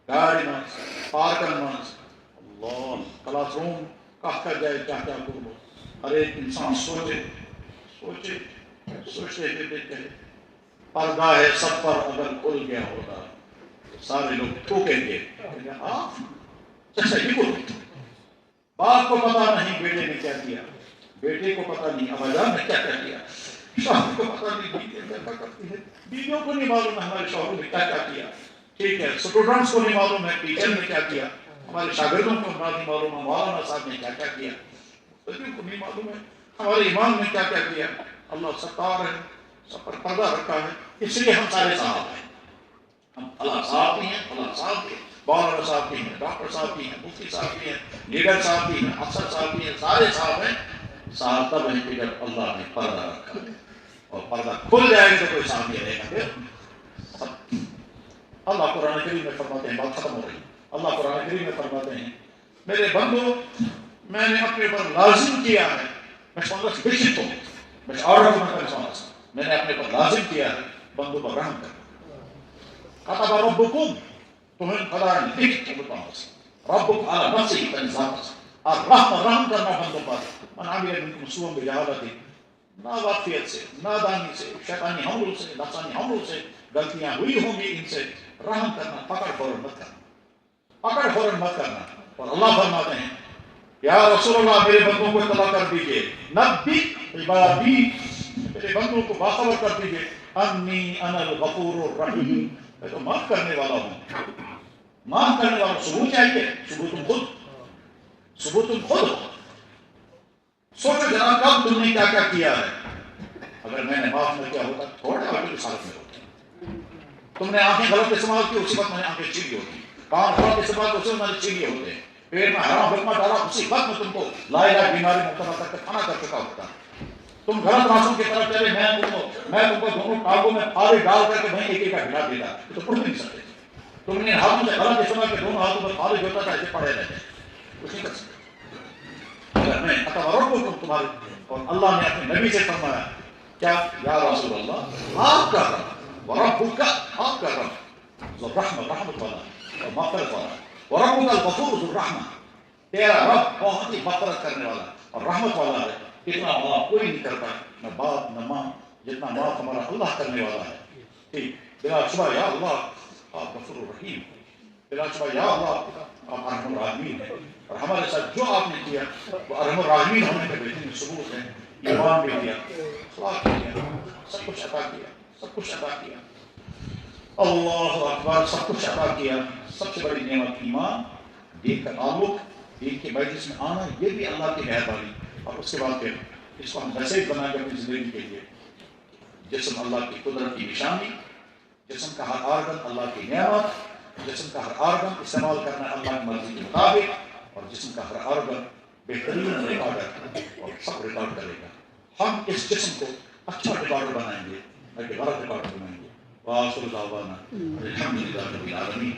A: گاڑی میں، پارکن میں، اللہ کلاس روم کہاں جائے کیا کیا کروں۔ ہر ایک انسان سوچے دیتے ہیں، پردہ ہے سب پر، اگر کھل گیا ہوتا سارے لوگ ٹوکیں گے، باپ کو پتا نہیں بیٹے نے کیا کیا، بیٹے کو پتا نہیں اباجان نے کیا کیا، شوہر کو پتا نہیں بیٹے کیا کرتی ہے، بیویوں کو نہیں معلوم ہے ہمارے شوہر نے کیا کیا، ٹھیک ہے، اسٹوڈنٹس کو نہیں معلوم ہے ٹیچر نے کیا کیا، ہمارے شاگردوں کو نہیں معلوم ہے مولانا صاحب نے کیا کیا، سبھی کو نہیں معلوم ہے ہمارے امام نے کیا کیا۔ اللہ ستار ہے، سب پر پردہ رکھا ہے، اس لیے ہم سارے صاحب ہیں، ہم اللہ صاحب بھی ہیں، اللہ صاحب بھی ہیں، مولانا صاحب بھی ہیں، ڈاکٹر صاحب بھی ہیں، مفتی صاحب بھی ہیں، لیڈر صاحب بھی ہیں، افسر صاحب بھی ہیں، سارے صاحب ہیں۔ صاحب تب ہیں کہ جب اللہ نے پردہ رکھا ہے، اور پردہ کھل جائے گا تو کوئی صاحب نہیں رہے گا پھر۔ اللہ قرآن کریم میں فرماتے ہیں، بات ختم ہو رہی ہے، اللہ قرآن کریم میں فرماتے ہیں میرے بندو میں نے اپنے پر لازم کیا ہے، میں نے اپنے پر لازم کیا ہے بندوں پر رحم کرنا۔ کتب ربکم، تمہیں خدا نے لکھ ربک علی نفسہ تنزاق، اور رحم کرنا بندوں پر، من عمل منکم سوءا بجہالۃ، ناواقفیت سے، نادانی سے، شیطانی حملوں سے، نفسانی حملوں سے غلطیاں ہوئی ہوں گی، ان سے رحم کرنا، پکڑ فوراً مت کرنا۔ اور اللہ فرماتے ہیں یا رسول اللہ میرے بندوں کو اطلاع کر دیجئے، نبی عبادی، میرے بندوں کو باخبر کر دیجئے، انی انا الغفور الرحیم، میں تو معاف کرنے والا ہوں، معاف کرنے والا۔ ثبوت چاہیے، ثبوت تم خود ہو۔ سوچو جناب کب تم نے کیا کیا کیا ہے، اگر میں نے معاف نہ کیا ہوتا تھوڑا وقت کی حالت میں ہوتا۔ تم نے آنکھیں غلط استعمال کی، اسی وقت میں نے آنکھیں چھیلی ہوتی، کان غلط استعمال کی، اسی وقت میں نے چھیلی ہوتے ہیں، پیٹ میں حرام لقمہ ڈالا، اسی وقت میں تم کو لا الہ بیماری مبتلا کر کے کھانا کر چکا ہوتا۔ تم غلط راستوں کی طرف چلے، میں تم کو دونوں ٹانگوں میں پھاڑے ڈال کر کے وہیں ایک ہٹا دیتا، تو اٹھ نہیں سکتے۔ تم نے ہاتھوں سے غلط استعمال کے، دونوں ہاتھوں میں پھاڑے ہوتا تھا، ایسے پڑے رہتے، کچھ نہیں کر سکتے۔ اگر میں تمہارے، اور اللہ نے اپنے نبی سے فرمایا کیا، یا رسول اللہ آپ کا رب وربک، آپ کا رب ذو رحمت والا اور مغفرت والا، وربک الغفور ذو الرحمہ، تیرا رب بہت ہی مغفرت کرنے والا اور رحمت والا ہے، اتنا معاف کوئی نہیں کرتا، نہ باپ نہ ماں، جتنا معاف ہمارا اللہ کرنے والا ہے۔ ٹھیک، بلا شبہ یا اللہ آپ غفور الرحیم، بلا شبہ یا اللہ آپ ارحم الراحمین ہیں، اور ہمارے ساتھ جو آپ نے کیا وہ ارحم الراحمین ہونے کے بہترین ثبوت ہے۔ ایمان بھی دیا، اخلاق بھی دیا، سب کچھ عطا کیا، سب کچھ عطا کیا، اللہ اکبر، سب کچھ عطا کیا۔ سب سے بڑی نعمت ایمان، دین کا تعلق، دین کے مجلس میں آنا، یہ بھی اللہ کی مہربانی۔ اور اس کے بعد پھر اس کو ہم ویسے بنا کے اپنی زندگی کے لیے، جسم اللہ کی قدرت کی نشانی، جسم کا ہر آرگن اللہ کی نعمت، جسم کا ہر آرگن استعمال کرنا اللہ کی مرضی کے مطابق، اور جسم کا ہر آرگن بہترین ریکارڈر، اور سب ریکارڈ کرے گا۔ ہم اس جسم کو اچھا ریکارڈر بنائیں گے، بلکہ غلط ریکارڈر بنائیں گے۔ وآخر دعوانا الحمدللہ رب العالمین۔